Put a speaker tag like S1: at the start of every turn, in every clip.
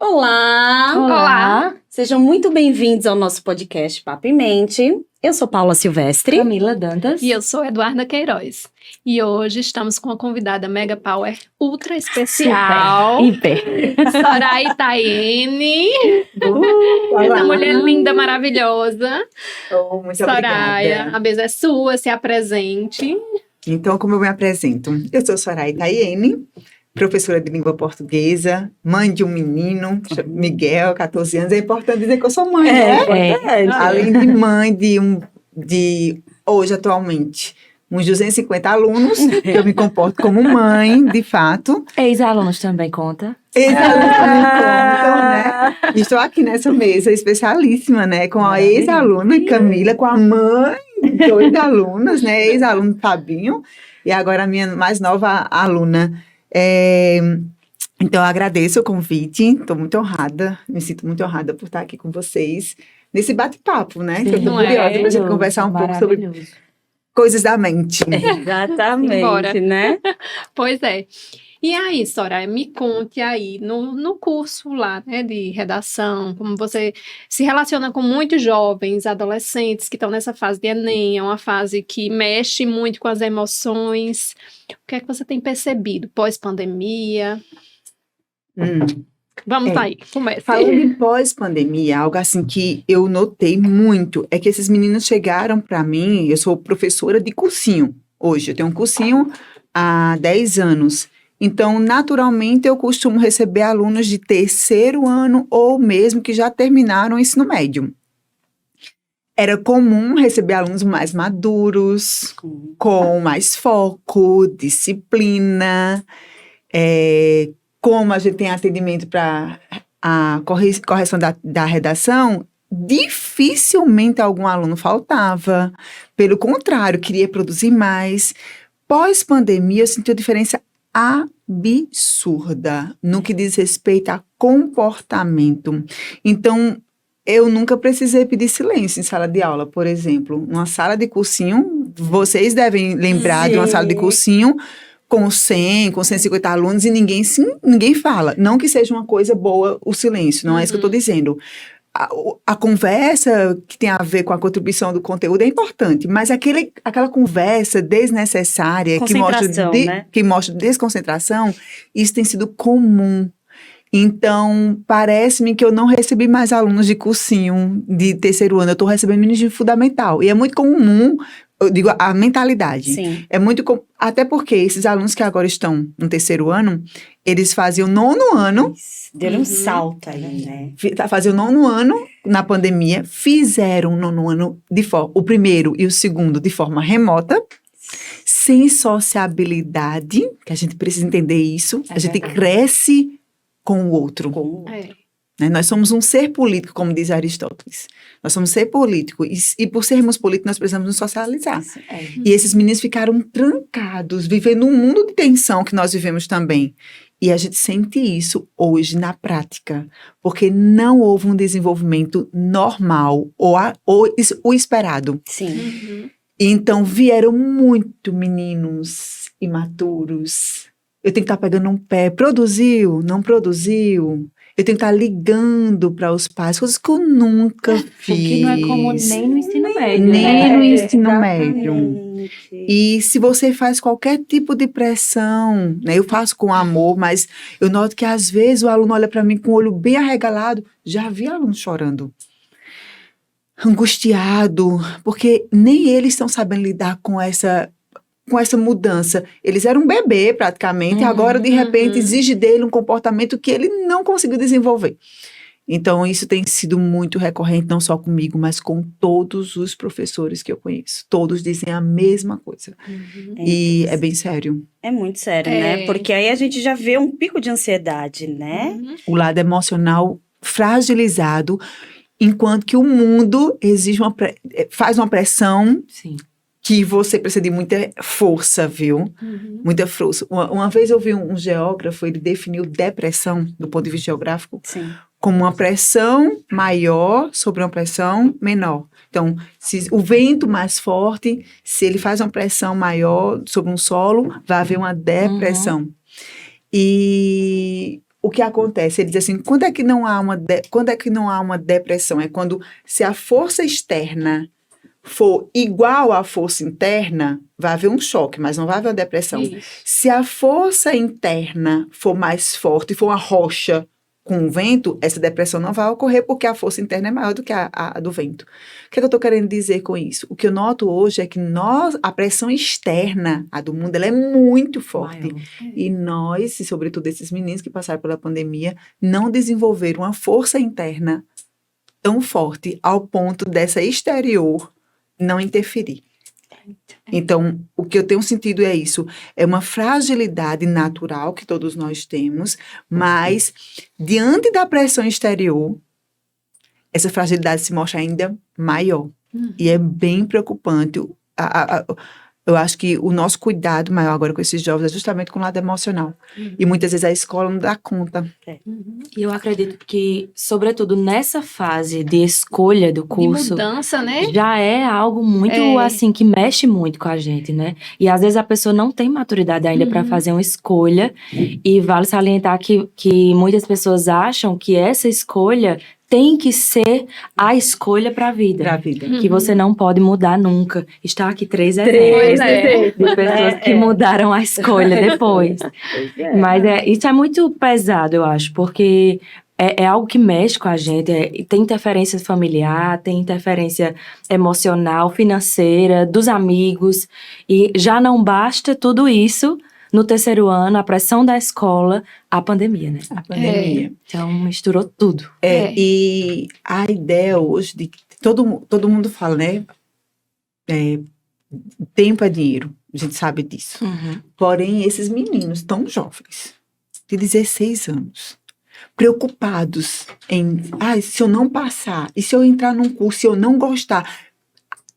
S1: Olá!
S2: Olá!
S1: Sejam muito bem-vindos ao nosso podcast Papo em Mente. Eu sou Paula Silvestre.
S3: Camila Dantas.
S2: E eu sou Eduarda Queiroz. E hoje estamos com uma convidada Mega Power ultra especial.
S1: Hiper.
S2: Soraya Itaiene. Essa mulher linda, maravilhosa.
S4: Muito
S2: Soraya,
S4: obrigada.
S2: a mesa é sua, se apresente.
S4: Então, como eu me apresento? Eu sou Soraya Itaiene, professora de língua portuguesa, mãe de um menino, Miguel, 14 anos. É importante dizer que eu sou mãe, né? Além de mãe de hoje, atualmente, uns 250 alunos, que eu me comporto como mãe, de fato.
S3: Ex-alunos também conta.
S4: Ex-alunos também contam, né? Estou aqui nessa mesa especialíssima, né? Com a ex-aluna Camila, com a mãe de 2 alunas, né? Ex-aluno Fabinho, e agora a minha mais nova aluna. Então, eu agradeço o convite, estou muito honrada, me sinto muito honrada por estar aqui com vocês, nesse bate-papo, né? Estou curiosa para a gente conversar um pouco sobre coisas da mente.
S1: Exatamente,
S2: Simbora.
S1: né?
S2: Pois é. E aí, Soraya, me conte aí, no curso lá, né, de redação, como você se relaciona com muitos jovens, adolescentes que estão nessa fase de Enem, é uma fase que mexe muito com as emoções. O que é que você tem percebido pós-pandemia? Vamos aí, comece.
S4: Falando em pós-pandemia, algo assim que eu notei muito é que esses meninos chegaram para mim, eu sou professora de cursinho hoje, eu tenho um cursinho há 10 anos. Então, naturalmente, eu costumo receber alunos de 3º ano ou mesmo que já terminaram o ensino médio. Era comum receber alunos mais maduros, com mais foco, disciplina, como a gente tem atendimento para a correção da redação, dificilmente algum aluno faltava. Pelo contrário, queria produzir mais. Pós-pandemia, eu senti uma diferença absurda no que diz respeito a comportamento. Então, eu nunca precisei pedir silêncio em sala de aula, por exemplo. Numa sala de cursinho, vocês devem lembrar de uma sala de cursinho com 100, com 150 alunos e ninguém fala. Não que seja uma coisa boa o silêncio, não é isso que eu estou dizendo. A conversa que tem a ver com a contribuição do conteúdo é importante, mas aquela conversa desnecessária que mostra desconcentração, isso tem sido comum. Então, parece-me que eu não recebi mais alunos de cursinho de 3º ano, eu estou recebendo meninos de fundamental. E é muito comum, eu digo, a mentalidade.
S1: Sim.
S4: É muito comum, até porque esses alunos que agora estão no 3º ano, eles faziam 9º ano.
S1: Deu um salto aí, né?
S4: Faziam 9º ano na pandemia, fizeram o 9º ano o primeiro e o segundo de forma remota, sem sociabilidade, que a gente precisa entender isso. A gente cresce com o outro. Né? Nós somos um ser político, como diz Aristóteles. Nós somos um ser político e por sermos políticos nós precisamos nos socializar. E esses meninos ficaram trancados, vivendo um mundo de tensão que nós vivemos também. E a gente sente isso hoje na prática, porque não houve um desenvolvimento normal ou o esperado.
S1: Sim.
S4: Então vieram muito meninos imaturos. Eu tenho que estar pegando um pé. Produziu? Não produziu? Eu tenho que estar ligando para os pais, coisas que eu nunca fiz.
S3: O que não é comum nem no ensino médio.
S4: Nem no ensino
S1: Exatamente.
S4: médio. E se você faz qualquer tipo de pressão, né, eu faço com amor, mas eu noto que às vezes o aluno olha para mim com o olho bem arregalado. Já vi aluno chorando, angustiado, porque nem eles estão sabendo lidar com essa mudança. Eles eram um bebê praticamente, e agora de repente exige dele um comportamento que ele não conseguiu desenvolver. Então isso tem sido muito recorrente, não só comigo, mas com todos os professores que eu conheço. Todos dizem a mesma coisa. E é bem sério.
S1: É muito sério, né? Porque aí a gente já vê um pico de ansiedade, né?
S4: O lado emocional fragilizado, enquanto que o mundo exige faz uma pressão.
S3: Sim.
S4: Que você precisa de muita força, viu? Muita força. Uma vez eu vi um geógrafo, ele definiu depressão, do ponto de vista geográfico, como uma pressão maior sobre uma pressão menor. Então, se o vento mais forte, se ele faz uma pressão maior sobre um solo, vai haver uma depressão. E o que acontece? Ele diz assim, quando é que não há uma depressão? É quando, se a força externa for igual à força interna, vai haver um choque, mas não vai haver uma depressão.
S2: Isso.
S4: Se a força interna for mais forte, for uma rocha com o vento, essa depressão não vai ocorrer porque a força interna é maior do que a do vento. O que é que eu estou querendo dizer com isso? O que eu noto hoje é que a pressão externa, a do mundo, ela é muito forte.
S3: Maior.
S4: E nós, e sobretudo esses meninos que passaram pela pandemia, não desenvolveram uma força interna tão forte ao ponto dessa exterior não interferir. Então, o que eu tenho sentido é isso, é uma fragilidade natural que todos nós temos, mas diante da pressão exterior, essa fragilidade se mostra ainda maior. E é bem preocupante. Eu acho que o nosso cuidado maior agora com esses jovens é justamente com o lado emocional. E muitas vezes a escola não dá conta.
S3: E eu acredito que, sobretudo nessa fase de escolha do
S2: De
S3: curso,
S2: mudança, né?
S3: já é algo muito,
S2: É.
S3: assim, que mexe muito com a gente, né? E às vezes a pessoa não tem maturidade ainda para fazer uma escolha. E vale salientar que muitas pessoas acham que essa escolha tem que ser a escolha para a vida.
S4: Para a vida.
S3: Que você não pode mudar nunca. Está aqui 3
S2: Pois
S3: exemplos
S2: é.
S3: de pessoas que mudaram a escolha depois. Mas isso é muito pesado, eu acho, porque é algo que mexe com a gente. Tem interferência familiar, tem interferência emocional, financeira, dos amigos. E já não basta tudo isso no terceiro ano, a pressão da escola, a pandemia, né?
S4: A pandemia.
S3: Então, misturou tudo.
S4: E a ideia hoje de todo mundo fala, né? Tempo é dinheiro, a gente sabe disso. Porém, esses meninos tão jovens, de 16 anos, preocupados em, se eu não passar, e se eu entrar num curso, se eu não gostar,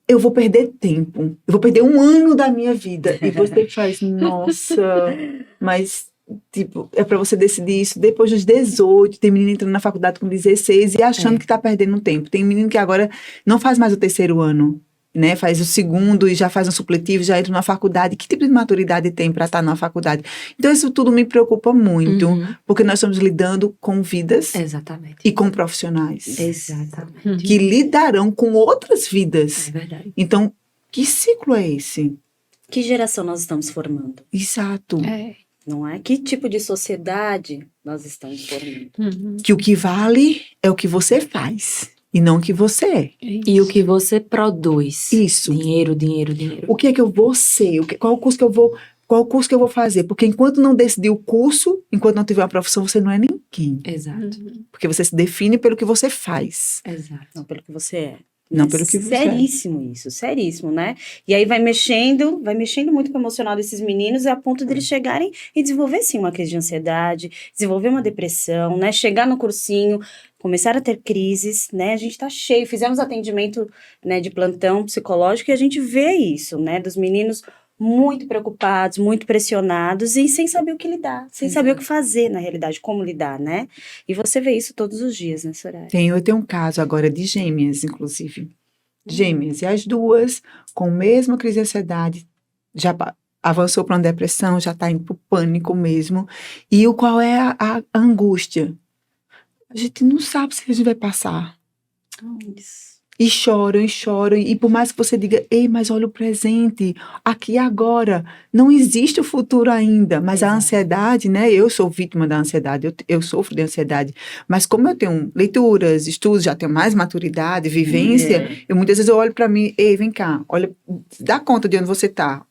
S4: eu vou perder tempo, eu vou perder um ano da minha vida. E você faz, nossa, mas, tipo, é pra você decidir isso depois dos 18, tem menino entrando na faculdade com 16 e achando que tá perdendo tempo. Tem menino que agora não faz mais o terceiro ano, né, faz o segundo e já faz um supletivo, já entra na faculdade. Que tipo de maturidade tem para estar na faculdade? Então, isso tudo me preocupa muito, porque nós estamos lidando com vidas
S3: Exatamente.
S4: e com profissionais
S3: Exatamente.
S4: que lidarão com outras vidas.
S3: É verdade.
S4: Então, que ciclo é esse?
S1: Que geração nós estamos formando?
S4: Exato.
S1: Não é? Que tipo de sociedade nós estamos formando?
S4: Que o que vale é o que você faz e não o que você é.
S3: E o que você produz.
S4: Isso.
S3: Dinheiro, dinheiro, dinheiro.
S4: O que é que eu vou ser? Qual o curso que eu vou fazer? Porque enquanto não decidir o curso, enquanto não tiver uma profissão, você não é ninguém.
S3: Exato.
S4: Porque você se define pelo que você faz,
S3: Exato.
S1: Não pelo que você é.
S4: não pelo que você é.
S1: Seríssimo isso, seríssimo, né? E aí vai mexendo muito com o emocional desses meninos a ponto de eles chegarem e desenvolver, sim, uma crise de ansiedade, desenvolver uma depressão, né? Chegar no cursinho, começar a ter crises, né? A gente tá cheio, fizemos atendimento, né, de plantão psicológico e a gente vê isso, né? Dos meninos muito preocupados, muito pressionados e sem saber o que lidar, sem saber o que fazer, na realidade, como lidar, né? E você vê isso todos os dias, né, Soraya?
S4: Eu tenho um caso agora de gêmeas, inclusive. Gêmeas. E as duas, com a mesma crise de ansiedade, já avançou para uma depressão, já está indo para o pânico mesmo. E qual é a angústia? A gente não sabe se a gente vai passar. E choram, e por mais que você diga, ei, mas olha o presente, aqui e agora, não existe o futuro ainda, mas a ansiedade, né, eu sou vítima da ansiedade, eu sofro de ansiedade, mas como eu tenho leituras, estudos, já tenho mais maturidade, vivência, muitas vezes eu olho para mim, ei, vem cá, olha, dá conta de onde você tá.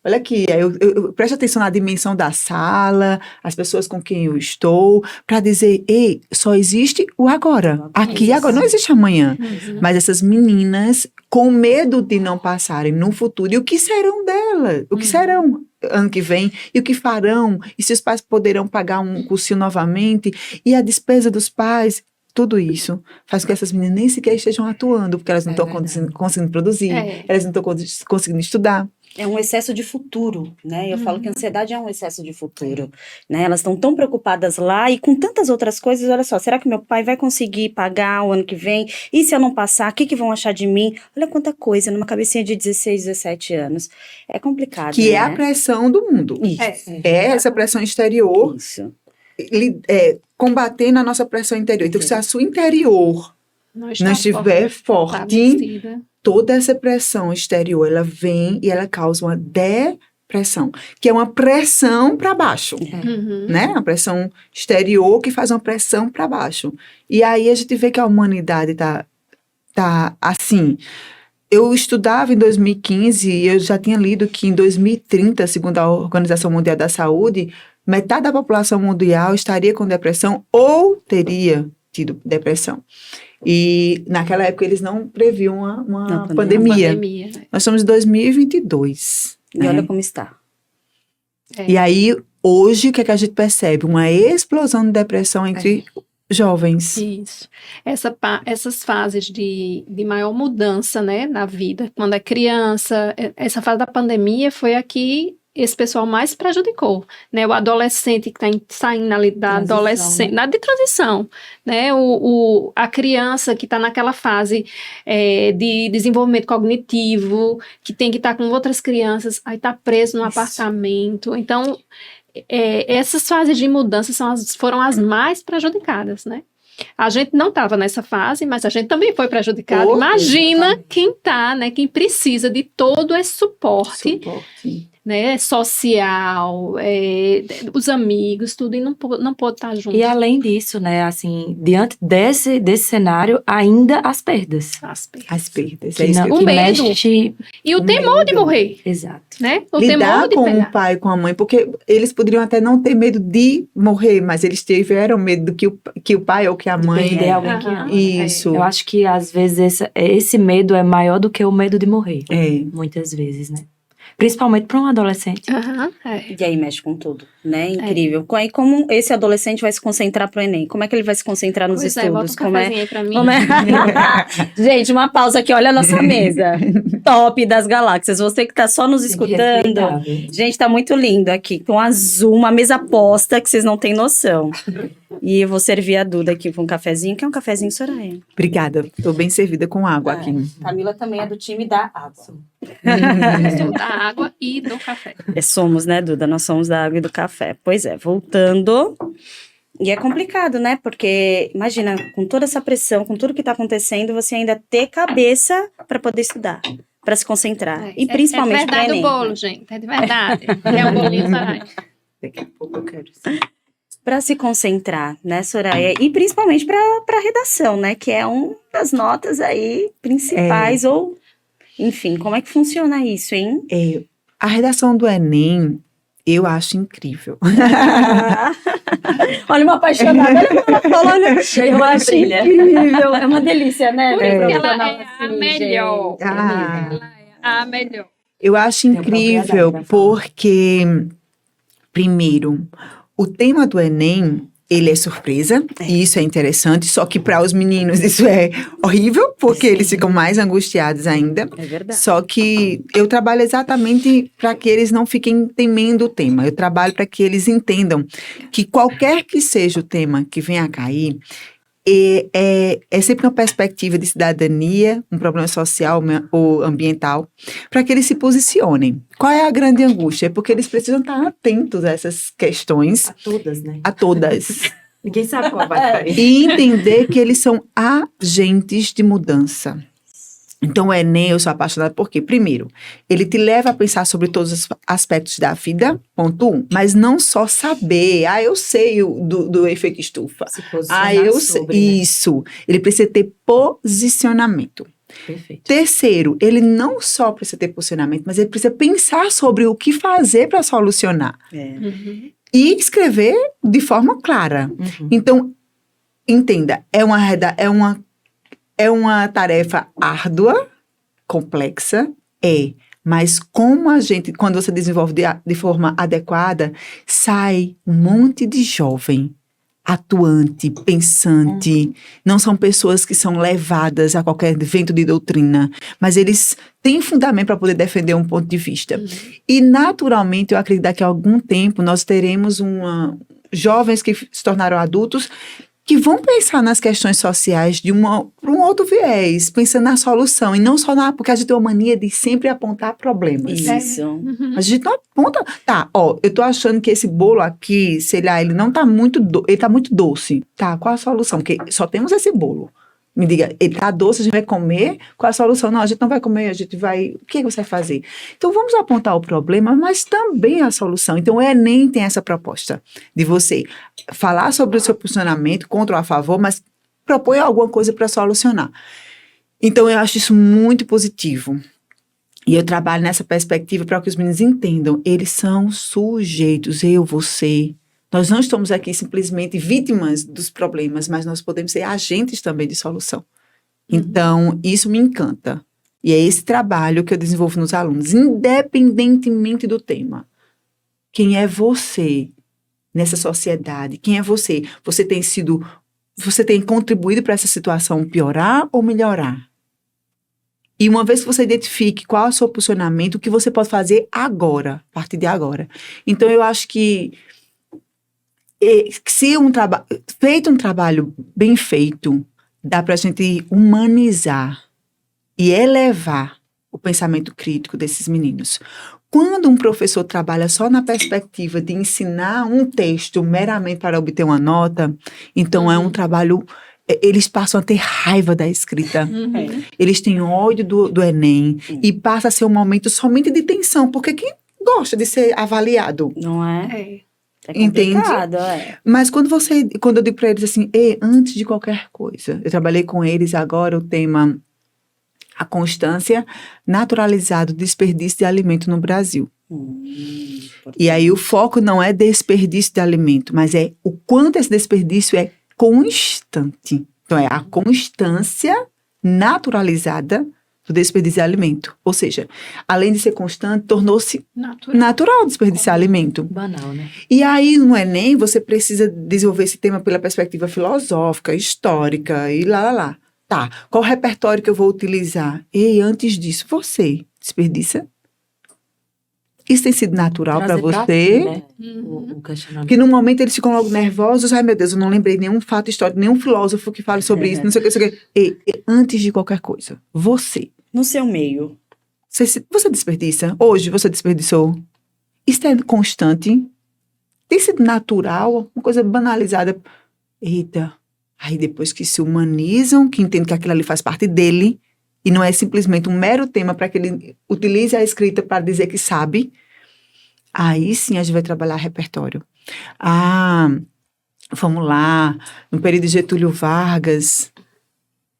S4: Olha aqui, eu presto atenção na dimensão da sala, as pessoas com quem eu estou, para dizer, ei, só existe o agora. Aqui e agora, não existe amanhã. Mas essas meninas, com medo de não passarem no futuro, e o que serão delas? O que serão ano que vem? E o que farão? E se os pais poderão pagar um cursinho novamente? E a despesa dos pais? Tudo isso faz com que essas meninas nem sequer estejam atuando, porque elas não estão conseguindo produzir, elas não estão conseguindo estudar.
S1: É um excesso de futuro, né? Eu falo que a ansiedade é um excesso de futuro, né? Elas estão tão preocupadas lá e com tantas outras coisas, olha só, será que meu pai vai conseguir pagar o ano que vem? E se eu não passar, o que vão achar de mim? Olha quanta coisa numa cabecinha de 16, 17 anos. É complicado,
S4: Que
S1: né?
S4: é a pressão do mundo.
S1: Isso.
S4: É essa pressão exterior.
S1: Isso.
S4: combatendo a nossa pressão interior. Então, se a sua interior não estiver forte, toda essa pressão exterior, ela vem e ela causa uma depressão, que é uma pressão para baixo, né? Uma pressão exterior que faz uma pressão para baixo. E aí a gente vê que a humanidade tá assim. Eu estudava em 2015 e eu já tinha lido que em 2030, segundo a Organização Mundial da Saúde, metade da população mundial estaria com depressão ou teria tido depressão. E naquela época eles não previam uma pandemia. Nós estamos em 2022.
S1: E olha como está.
S4: E aí, hoje, o que é que a gente percebe? Uma explosão de depressão entre jovens.
S2: Isso. Essas fases de maior mudança, né, na vida, quando é criança, essa fase da pandemia foi a que esse pessoal mais prejudicou, né, o adolescente que está saindo ali da adolescência, né? De transição, né, a criança que está naquela fase de desenvolvimento cognitivo, que tem que estar com outras crianças, aí está preso no apartamento, então essas fases de mudança foram as mais prejudicadas, né? A gente não estava nessa fase, mas a gente também foi prejudicado. Imagina quem está, né? Quem precisa de todo esse suporte. Né, social, os amigos, tudo, e não pôde estar junto.
S3: E além disso, né, assim, diante desse cenário, ainda as perdas.
S4: As perdas.
S2: O medo. E o temor de morrer.
S3: Exato.
S2: Né? O
S4: Lidar
S2: temor de
S4: com
S2: pegar.
S4: o pai e com a mãe, porque eles poderiam até não ter medo de morrer, mas eles tiveram medo que o pai ou que a mãe...
S3: Perder alguém que ama.
S4: Isso.
S3: Eu acho que, às vezes, esse medo é maior do que o medo de morrer. Muitas vezes, né? Principalmente para um adolescente.
S1: E aí mexe com tudo, né? Incrível. Aí como esse adolescente vai se concentrar pro Enem? Como é que ele vai se concentrar nos estudos?
S2: Bota um cafezinho aí pra mim.
S1: Gente, uma pausa aqui, olha a nossa mesa. Top das galáxias. Você que tá só nos escutando. Gente, tá muito lindo aqui. Com azul, uma mesa posta que vocês não têm noção. E eu vou servir a Duda aqui com um cafezinho, que é um cafezinho Soraya.
S4: Obrigada. Tô bem servida com água aqui.
S1: Camila também é do time da água.
S2: Sou da água e do café.
S1: Somos, né, Duda? Nós somos da água e do café. Pois é, voltando. E é complicado, né? Porque, imagina, com toda essa pressão, com tudo que tá acontecendo, você ainda ter cabeça para poder estudar, para se concentrar. E principalmente para Enem.
S2: É verdade o bolo, gente. É de verdade. É um bolinho, Soraya.
S4: Daqui a pouco eu quero.
S1: Para se concentrar, né, Soraya? E principalmente para redação, né? Que é uma das notas aí principais, ou... Enfim, como é que funciona isso, hein?
S4: A redação do Enem, eu acho incrível.
S1: Olha, uma apaixonada. Olha, eu acho incrível. É uma delícia, né?
S2: Por isso que ela é a melhor. Ela é a melhor.
S4: Eu acho incrível porque, primeiro, o tema do Enem, ele é surpresa, e isso é interessante, só que para os meninos isso é horrível, porque eles ficam mais angustiados ainda.
S1: É verdade.
S4: Só que eu trabalho exatamente para que eles não fiquem temendo o tema. Eu trabalho para que eles entendam que qualquer que seja o tema que venha a cair, é sempre uma perspectiva de cidadania, um problema social ou ambiental, para que eles se posicionem. Qual é a grande angústia? É porque eles precisam estar atentos a essas questões.
S3: A todas, né?
S4: A todas.
S3: Ninguém sabe qual vai cair.
S4: E entender que eles são agentes de mudança. Então, o Enem, eu sou apaixonada porque, primeiro, ele te leva a pensar sobre todos os aspectos da vida, ponto 1. Mas não só saber, eu sei do efeito estufa.
S3: Se posicionar
S4: eu sei.
S3: sobre, né?
S4: Isso. Ele precisa ter posicionamento.
S3: Perfeito.
S4: Terceiro, ele não só precisa ter posicionamento, mas ele precisa pensar sobre o que fazer para solucionar. E escrever de forma clara. Então, entenda, é uma tarefa árdua, complexa, mas como quando você desenvolve de forma adequada, sai um monte de jovem atuante, pensante. Não são pessoas que são levadas a qualquer vento de doutrina, mas eles têm fundamento para poder defender um ponto de vista. E, naturalmente, eu acredito que daqui a algum tempo nós teremos jovens que se tornaram adultos que vão pensar nas questões sociais por um outro viés, pensando na solução, e não só porque a gente tem uma mania de sempre apontar problemas.
S1: Isso.
S2: Uhum.
S4: A gente não aponta, tá, eu tô achando que esse bolo aqui, sei lá, ele não tá ele tá muito doce. Tá, qual a solução? Porque só temos esse bolo. Me diga, ele tá doce, a gente vai comer? Qual a solução? Não, a gente não vai comer, o que você vai fazer? Então, vamos apontar o problema, mas também a solução. Então, o Enem tem essa proposta de você falar sobre o seu posicionamento, contra ou a favor, mas propõe alguma coisa para solucionar. Então, eu acho isso muito positivo. E eu trabalho nessa perspectiva para que os meninos entendam. Eles são sujeitos, você. Nós não estamos aqui simplesmente vítimas dos problemas, mas nós podemos ser agentes também de solução. Então, isso me encanta. E é esse trabalho que eu desenvolvo nos alunos, independentemente do tema. Quem é você nessa sociedade? Quem é você? Você tem contribuído para essa situação piorar ou melhorar? E uma vez que você identifique qual é o seu posicionamento, o que você pode fazer agora, a partir de agora. Então, eu acho que se feito um trabalho bem feito, dá para a gente humanizar e elevar o pensamento crítico desses meninos. Quando um professor trabalha só na perspectiva de ensinar um texto meramente para obter uma nota, então é um trabalho... Eles passam a ter raiva da escrita. Eles têm ódio do Enem. E passa a ser um momento somente de tensão, porque quem gosta de ser avaliado?
S1: Não é? É
S4: Entende?
S1: complicado,
S4: Mas quando eu digo para eles assim, antes de qualquer coisa, eu trabalhei com eles agora o tema a constância naturalizada do desperdício de alimento no Brasil. E aí o foco não é desperdício de alimento, mas é o quanto esse desperdício é constante. Então é a constância naturalizada do desperdício de alimento. Ou seja, além de ser constante, tornou-se natural desperdiciar alimento.
S3: Banal, né?
S4: E aí, no Enem, você precisa desenvolver esse tema pela perspectiva filosófica, histórica e lá. Tá, qual repertório que eu vou utilizar? Antes disso, você desperdiça? Isso tem sido natural para você?
S3: Né? O questionamento.
S4: Porque no momento eles ficam logo nervosos. Ai, meu Deus, eu não lembrei nenhum fato histórico, nenhum filósofo que fale sobre isso, não sei o que. Antes de qualquer coisa, você.
S1: No seu meio.
S4: Você desperdiça? Hoje você desperdiçou? Isso é constante? Tem sido natural? Uma coisa banalizada? Eita. Aí depois que se humanizam, que entendem que aquilo ali faz parte dele, e não é simplesmente um mero tema para que ele utilize a escrita para dizer que sabe, aí sim a gente vai trabalhar repertório. Vamos lá, no período de Getúlio Vargas,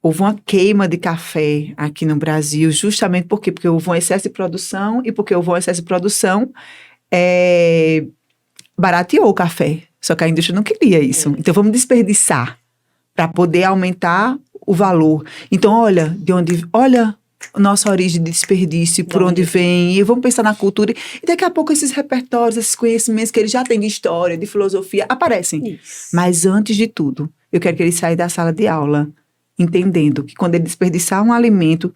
S4: houve uma queima de café aqui no Brasil, justamente por quê? Porque houve um excesso de produção, e porque houve um excesso de produção, barateou o café. Só que a indústria não queria isso. Então vamos desperdiçar para poder aumentar o valor. Então, olha a nossa origem de desperdício, por onde vem, e vamos pensar na cultura. E daqui a pouco esses repertórios, esses conhecimentos que eles já têm de história, de filosofia, aparecem.
S1: Isso.
S4: Mas antes de tudo, eu quero que eles saiam da sala de aula entendendo que quando ele desperdiçar um alimento,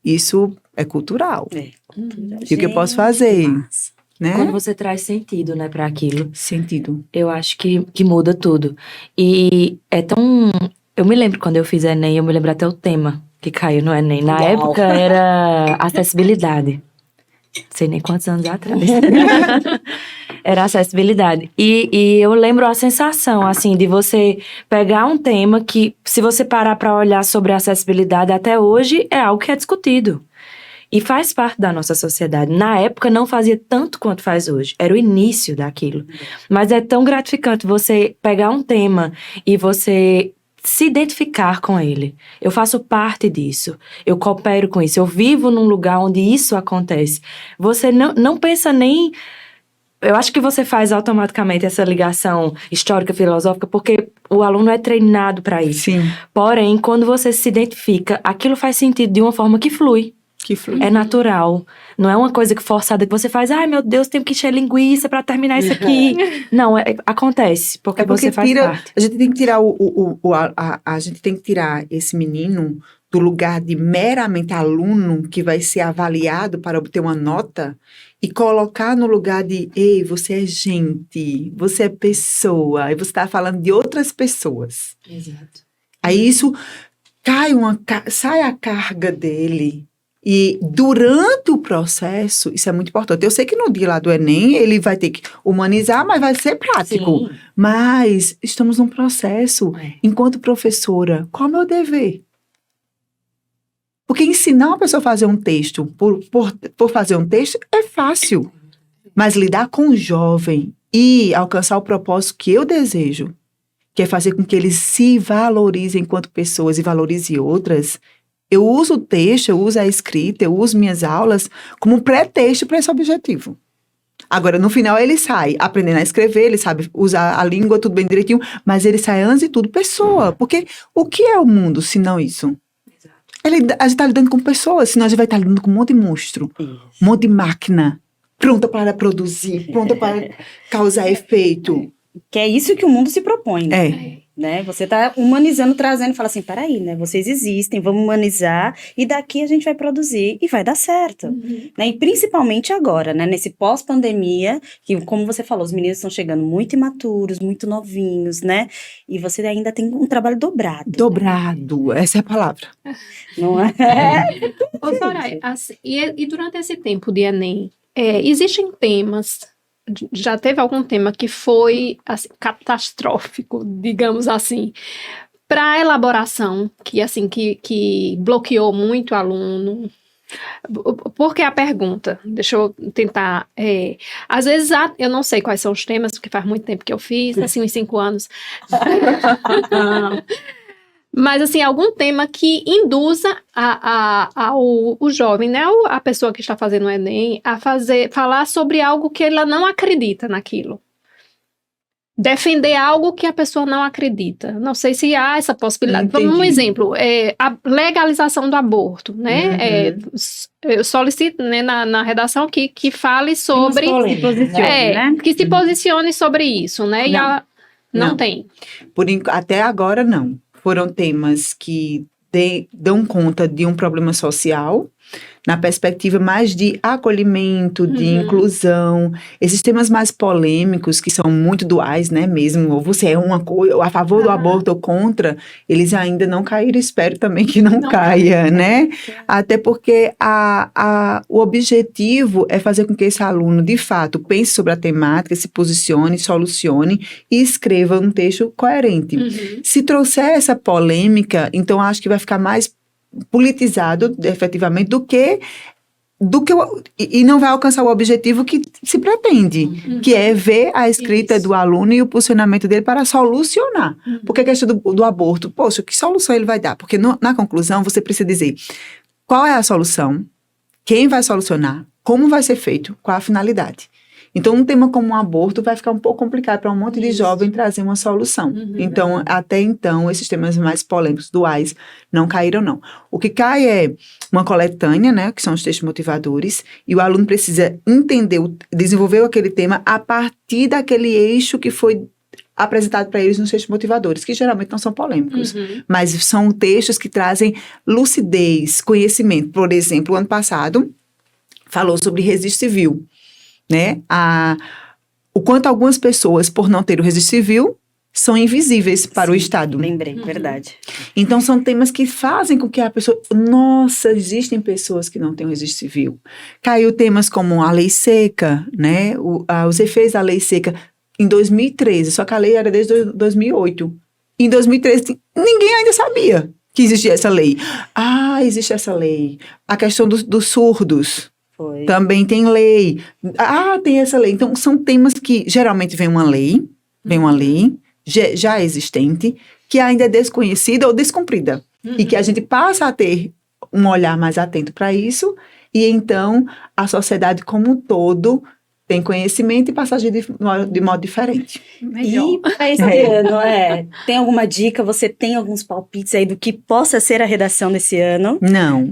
S4: isso é cultural. E o que eu posso fazer? Né?
S3: Quando você traz sentido, né, para aquilo.
S4: Sentido.
S3: Eu acho que muda tudo. E é tão... Eu me lembro quando eu fiz Enem, eu me lembro até o tema que caiu no Enem. Na época era acessibilidade. Não sei nem quantos anos atrás. Era acessibilidade. E eu lembro a sensação, assim, de você pegar um tema que, se você parar para olhar sobre a acessibilidade até hoje, é algo que é discutido. E faz parte da nossa sociedade. Na época não fazia tanto quanto faz hoje. Era o início daquilo. Mas é tão gratificante você pegar um tema e você se identificar com ele. Eu faço parte disso. Eu coopero com isso. Eu vivo num lugar onde isso acontece. Você não pensa nem... Eu acho que você faz automaticamente essa ligação histórica, filosófica, porque o aluno é treinado para isso.
S4: Sim.
S3: Porém, quando você se identifica, aquilo faz sentido de uma forma que flui. É natural. Não é uma coisa forçada que você faz. Ai, meu Deus, tenho que encher linguiça pra terminar isso aqui. Não, acontece. Porque você faz parte.
S4: A gente tem que tirar a gente tem que tirar esse menino do lugar de meramente aluno que vai ser avaliado para obter uma nota e colocar no lugar de, ei, você é gente, você é pessoa, e você está falando de outras pessoas.
S3: Exato.
S4: Aí isso sai a carga dele. E durante o processo, isso é muito importante. Eu sei que no dia lá do Enem, ele vai ter que humanizar, mas vai ser prático.
S1: Sim.
S4: Mas estamos num processo.
S3: É.
S4: Enquanto professora, qual é o meu dever? Porque ensinar uma pessoa a fazer um texto, por fazer um texto, é fácil. Mas lidar com o jovem e alcançar o propósito que eu desejo, que é fazer com que eles se valorizem enquanto pessoas e valorizem outras, eu uso o texto, eu uso a escrita, eu uso minhas aulas como pretexto para esse objetivo. Agora, no final, ele sai aprendendo a escrever, ele sabe usar a língua, tudo bem direitinho, mas ele sai, antes de tudo, pessoa. Porque o que é o mundo, se não isso? A gente está lidando com pessoas, senão a gente vai estar lidando com um monte de monstro, um monte de máquina, pronta para produzir, pronta para causar efeito.
S1: Que é isso que o mundo se propõe, né?
S4: É.
S1: Né? Você tá humanizando, trazendo, fala assim, peraí, né? Vocês existem, vamos humanizar e daqui a gente vai produzir e vai dar certo. Né? E principalmente agora, né? Nesse pós-pandemia, que como você falou, os meninos estão chegando muito imaturos, muito novinhos, né? E você ainda tem um trabalho dobrado.
S4: Dobrado, essa é a palavra.
S1: Não é?
S2: Ô, Soraya, assim, e durante esse tempo de Enem, existem temas, já teve algum tema que foi assim, catastrófico, digamos assim, para a elaboração, que bloqueou muito o aluno? Porque a pergunta, deixa eu tentar, às vezes eu não sei quais são os temas, porque faz muito tempo que eu fiz, assim, uns 5 anos. Mas, assim, algum tema que induza o jovem, né, a pessoa que está fazendo o Enem, falar sobre algo que ela não acredita naquilo. Defender algo que a pessoa não acredita. Não sei se há essa possibilidade.
S4: Entendi.
S2: Vamos um exemplo, a legalização do aborto, né? Eu solicito, né, na redação que fale sobre...
S1: Se posicione, né?
S2: Que se posicione sobre isso, né? Não tem.
S4: Até agora, não. Foram temas que dão conta de um problema social, na perspectiva mais de acolhimento, de inclusão. Esses temas mais polêmicos, que são muito duais, né, mesmo, ou você é uma coisa, a favor do aborto ou contra, eles ainda não caíram, espero também que não caia, né? Até porque o objetivo é fazer com que esse aluno, de fato, pense sobre a temática, se posicione, solucione e escreva um texto coerente. Se trouxer essa polêmica, então acho que vai ficar mais politizado, efetivamente, e não vai alcançar o objetivo que se pretende, que é ver a escrita do aluno e o posicionamento dele para solucionar. Porque a questão do aborto, poxa, que solução ele vai dar? Porque na conclusão você precisa dizer qual é a solução, quem vai solucionar, como vai ser feito, qual a finalidade. Então, um tema como o aborto vai ficar um pouco complicado para um monte de jovem trazer uma solução. Então, até então, esses temas mais polêmicos, duais, não caíram, não. O que cai é uma coletânea, né, que são os textos motivadores, e o aluno precisa entender, desenvolver aquele tema a partir daquele eixo que foi apresentado para eles nos textos motivadores, que geralmente não são polêmicos, mas são textos que trazem lucidez, conhecimento. Por exemplo, o ano passado, falou sobre registro civil. Né? O quanto algumas pessoas, por não ter o registro civil, são invisíveis para o Estado.
S1: Lembrei, verdade.
S4: Então, são temas que fazem com que a pessoa... Nossa, existem pessoas que não têm o registro civil. Caiu temas como a lei seca, né? Os efeitos da lei seca em 2013, só que a lei era desde 2008. Em 2013, ninguém ainda sabia que existia essa lei. Existe essa lei. A questão dos surdos. Também tem lei. Tem essa lei. Então, são temas que geralmente vem uma lei já existente, que ainda é desconhecida ou descumprida. E que a gente passa a ter um olhar mais atento para isso, e então a sociedade como um todo tem conhecimento e passa a agir de modo diferente.
S2: Melhor.
S1: E para esse ano, tem alguma dica? Você tem alguns palpites aí do que possa ser a redação desse ano?
S4: Não.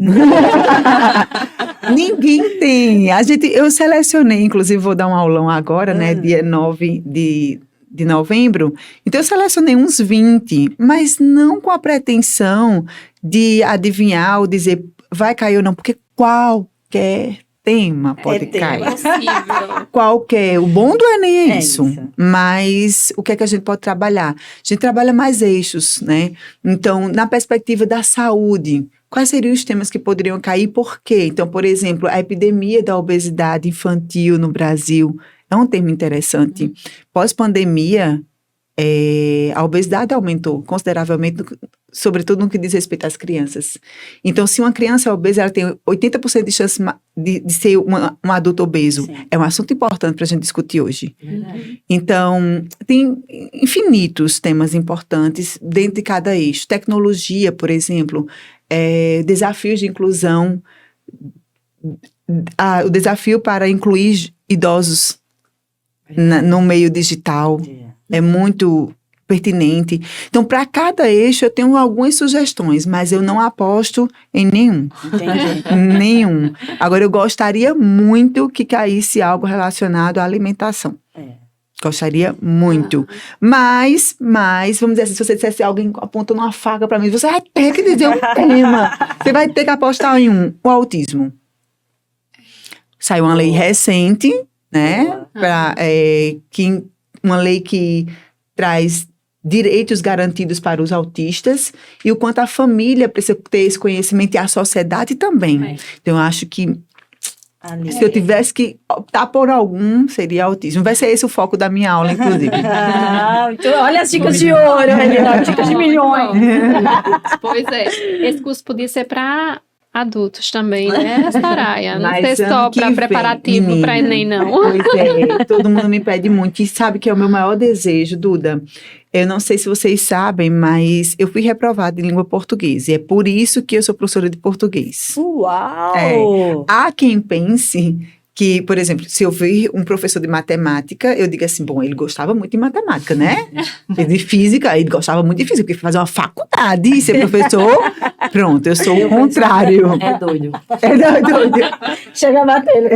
S4: Ninguém tem. Eu selecionei, inclusive vou dar um aulão agora, né, dia 9 de novembro. Então eu selecionei uns 20, mas não com a pretensão de adivinhar ou dizer vai cair ou não, porque qualquer tema pode cair.
S2: Possível.
S4: Qualquer. O bom do Enem é isso.
S1: isso.
S4: Mas o que é que a gente pode trabalhar? A gente trabalha mais eixos, né? Então, na perspectiva da saúde, quais seriam os temas que poderiam cair e por quê? Então, por exemplo, a epidemia da obesidade infantil no Brasil é um tema interessante. Pós-pandemia, a obesidade aumentou consideravelmente, sobretudo no que diz respeito às crianças. Então, se uma criança é obesa, ela tem 80% de chance de ser um adulto obeso.
S1: Sim.
S4: É um assunto importante para a gente discutir hoje. Então, tem infinitos temas importantes dentro de cada eixo. Tecnologia, por exemplo, desafios de inclusão, o desafio para incluir idosos no meio digital é muito pertinente. Então, para cada eixo, eu tenho algumas sugestões, mas eu não aposto em nenhum.
S1: Entendi.
S4: Nenhum. Agora, eu gostaria muito que caísse algo relacionado à alimentação. Gostaria muito. Mas, vamos dizer assim, se você dissesse alguém apontando uma faca para mim, você vai ter que dizer um tema. Você vai ter que apostar em um. O autismo. Saiu uma lei recente, né? Uma lei que traz direitos garantidos para os autistas e o quanto a família precisa ter esse conhecimento e a sociedade também. Então, eu acho que se eu tivesse que optar por algum, seria autismo. Vai ser esse o foco da minha aula, inclusive.
S1: Então, olha as dicas de ouro, Melina, dicas de milhões.
S2: Pois é. Esse curso podia ser para adultos também, né, Soraya? Não
S4: Mas
S2: ser
S4: ano
S2: só
S4: que
S2: para
S4: vem,
S2: preparativo para
S4: menina.
S2: Enem, não.
S4: Pois é, todo mundo me pede muito. E sabe que é o meu maior desejo, Duda? Eu não sei se vocês sabem, mas eu fui reprovada em língua portuguesa. E é por isso que eu sou professora de português.
S1: Uau!
S4: Há quem pense que, por exemplo, se eu ver um professor de matemática, eu digo assim, bom, ele gostava muito de matemática, né? De física, ele gostava muito de física, porque fazer uma faculdade e ser professor, pronto, eu sou o contrário.
S3: É doido.
S4: É doido.
S1: Chega a bater.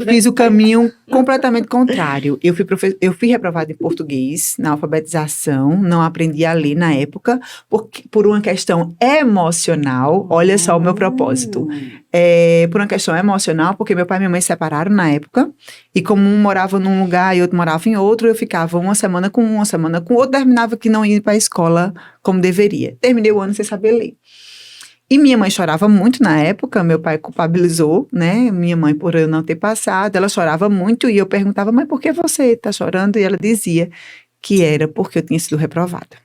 S4: Fiz o caminho completamente contrário. Eu fui reprovada em português, na alfabetização, não aprendi a ler na época, por uma questão emocional. Olha só o meu propósito. Por uma questão emocional, porque meu pai e minha mãe se separaram na época, e como um morava num lugar e outro morava em outro, eu ficava uma semana com um, uma semana com o outro, terminava que não ia para a escola como deveria. Terminei o ano sem saber ler. E minha mãe chorava muito na época, meu pai culpabilizou, né, minha mãe por eu não ter passado, ela chorava muito e eu perguntava, mãe, por que você está chorando? E ela dizia que era porque eu tinha sido reprovada.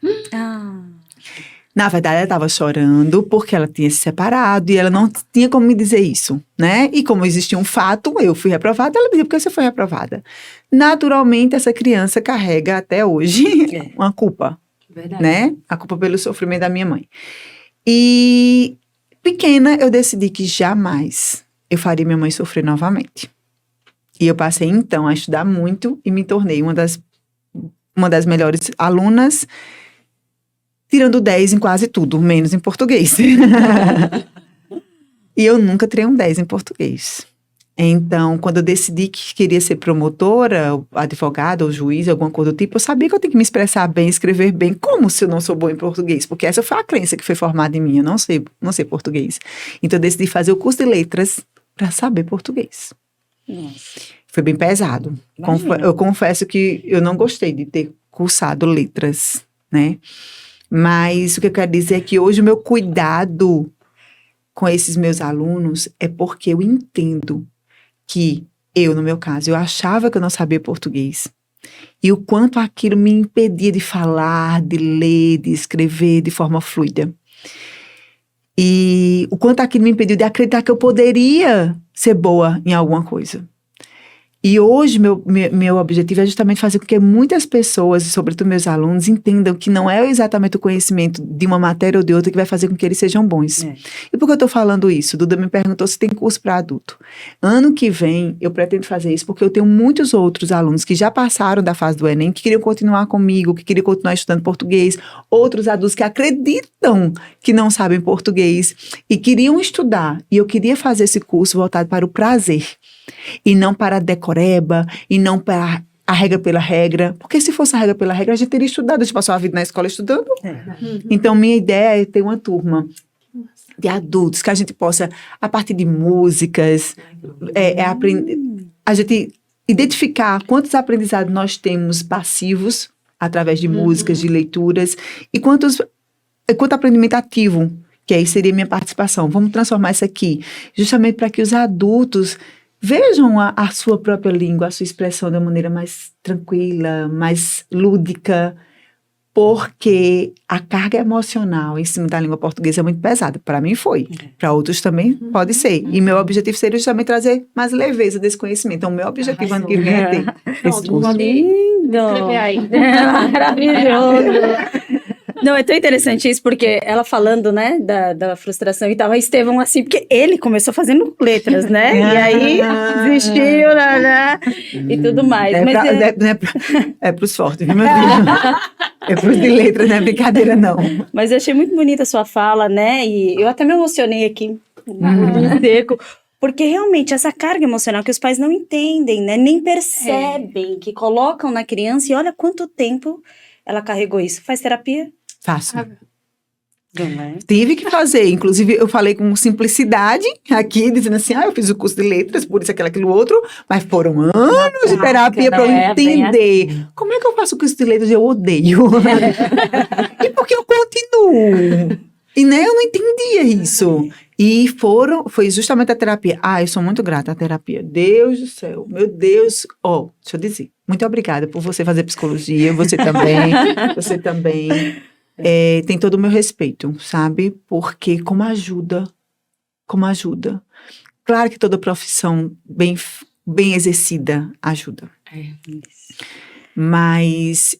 S4: Na verdade, ela estava chorando porque ela tinha se separado e ela não tinha como me dizer isso, né? E como existia um fato, eu fui reprovada, ela dizia, por que você foi reprovada? Naturalmente, essa criança carrega até hoje uma culpa,
S3: Verdade.
S4: né? A culpa pelo sofrimento da minha mãe. E pequena, eu decidi que jamais eu faria minha mãe sofrer novamente. E eu passei, então, a estudar muito e me tornei uma das melhores alunas, tirando 10 em quase tudo, menos em português. E eu nunca tirei um 10 em português. Então, quando eu decidi que queria ser promotora, advogada ou juiz, alguma coisa do tipo, eu sabia que eu tinha que me expressar bem, escrever bem, como se eu não sou boa em português, porque essa foi a crença que foi formada em mim, eu não sei português. Então, eu decidi fazer o curso de letras para saber português.
S1: Nossa.
S4: Foi bem pesado. Eu confesso que eu não gostei de ter cursado letras, né? Mas o que eu quero dizer é que hoje o meu cuidado com esses meus alunos é porque eu entendo que no meu caso, eu achava que eu não sabia português. E o quanto aquilo me impedia de falar, de ler, de escrever de forma fluida. E o quanto aquilo me impediu de acreditar que eu poderia ser boa em alguma coisa. E hoje, meu objetivo é justamente fazer com que muitas pessoas, e sobretudo meus alunos, entendam que não é exatamente o conhecimento de uma matéria ou de outra que vai fazer com que eles sejam bons. E por que eu estou falando isso? Duda me perguntou se tem curso para adulto. Ano que vem, eu pretendo fazer isso porque eu tenho muitos outros alunos que já passaram da fase do Enem, que queriam continuar comigo, que queriam continuar estudando português, outros adultos que acreditam que não sabem português e queriam estudar. E eu queria fazer esse curso voltado para o prazer. E não para a decoreba, e não para a regra pela regra. Porque se fosse a regra pela regra, a gente teria estudado. A gente passou a vida na escola estudando. Então, minha ideia é ter uma turma de adultos, que a gente possa, a partir de músicas, aprender, a gente identificar quantos aprendizados nós temos passivos, através de músicas, de leituras, e quanto aprendimento ativo, que aí seria minha participação. Vamos transformar isso aqui, justamente para que os adultos vejam a sua própria língua, a sua expressão de uma maneira mais tranquila, mais lúdica, porque a carga emocional em cima da língua portuguesa é muito pesada. Para mim foi. Para outros também pode ser. E meu objetivo seria justamente trazer mais leveza desse conhecimento. Então, meu objetivo ano que vem é ter esse curso.
S1: Lindo!
S2: Escrever aí.
S1: Maravilhoso! Não, é tão interessante isso, porque ela falando, né, da frustração e tal, a Estevão, assim, porque ele começou fazendo letras, né? E aí desistiu, né? E tudo mais.
S4: É pros fortes, viu, meu filho? É pros de letras, não é brincadeira, não.
S1: Mas eu achei muito bonita a sua fala, né? E eu até me emocionei aqui, no seco. Porque realmente essa carga emocional que os pais não entendem, né? Nem percebem, que colocam na criança e olha quanto tempo ela carregou isso. Faz terapia?
S4: Faço.
S1: Não é?
S4: Tive que fazer, inclusive eu falei com simplicidade aqui, dizendo assim, eu fiz o curso de letras, por isso, aquilo outro, mas foram anos de terapia para eu entender.
S3: Assim.
S4: Como é que eu faço o curso de letras? Eu odeio. E porque eu continuo. E né, eu não entendia isso. E foi justamente a terapia. Eu sou muito grata à terapia. Deus do céu, meu Deus. Deixa eu dizer, muito obrigada por você fazer psicologia, você também. Tem todo o meu respeito, sabe? Porque como ajuda. Claro que toda profissão bem exercida ajuda. Mas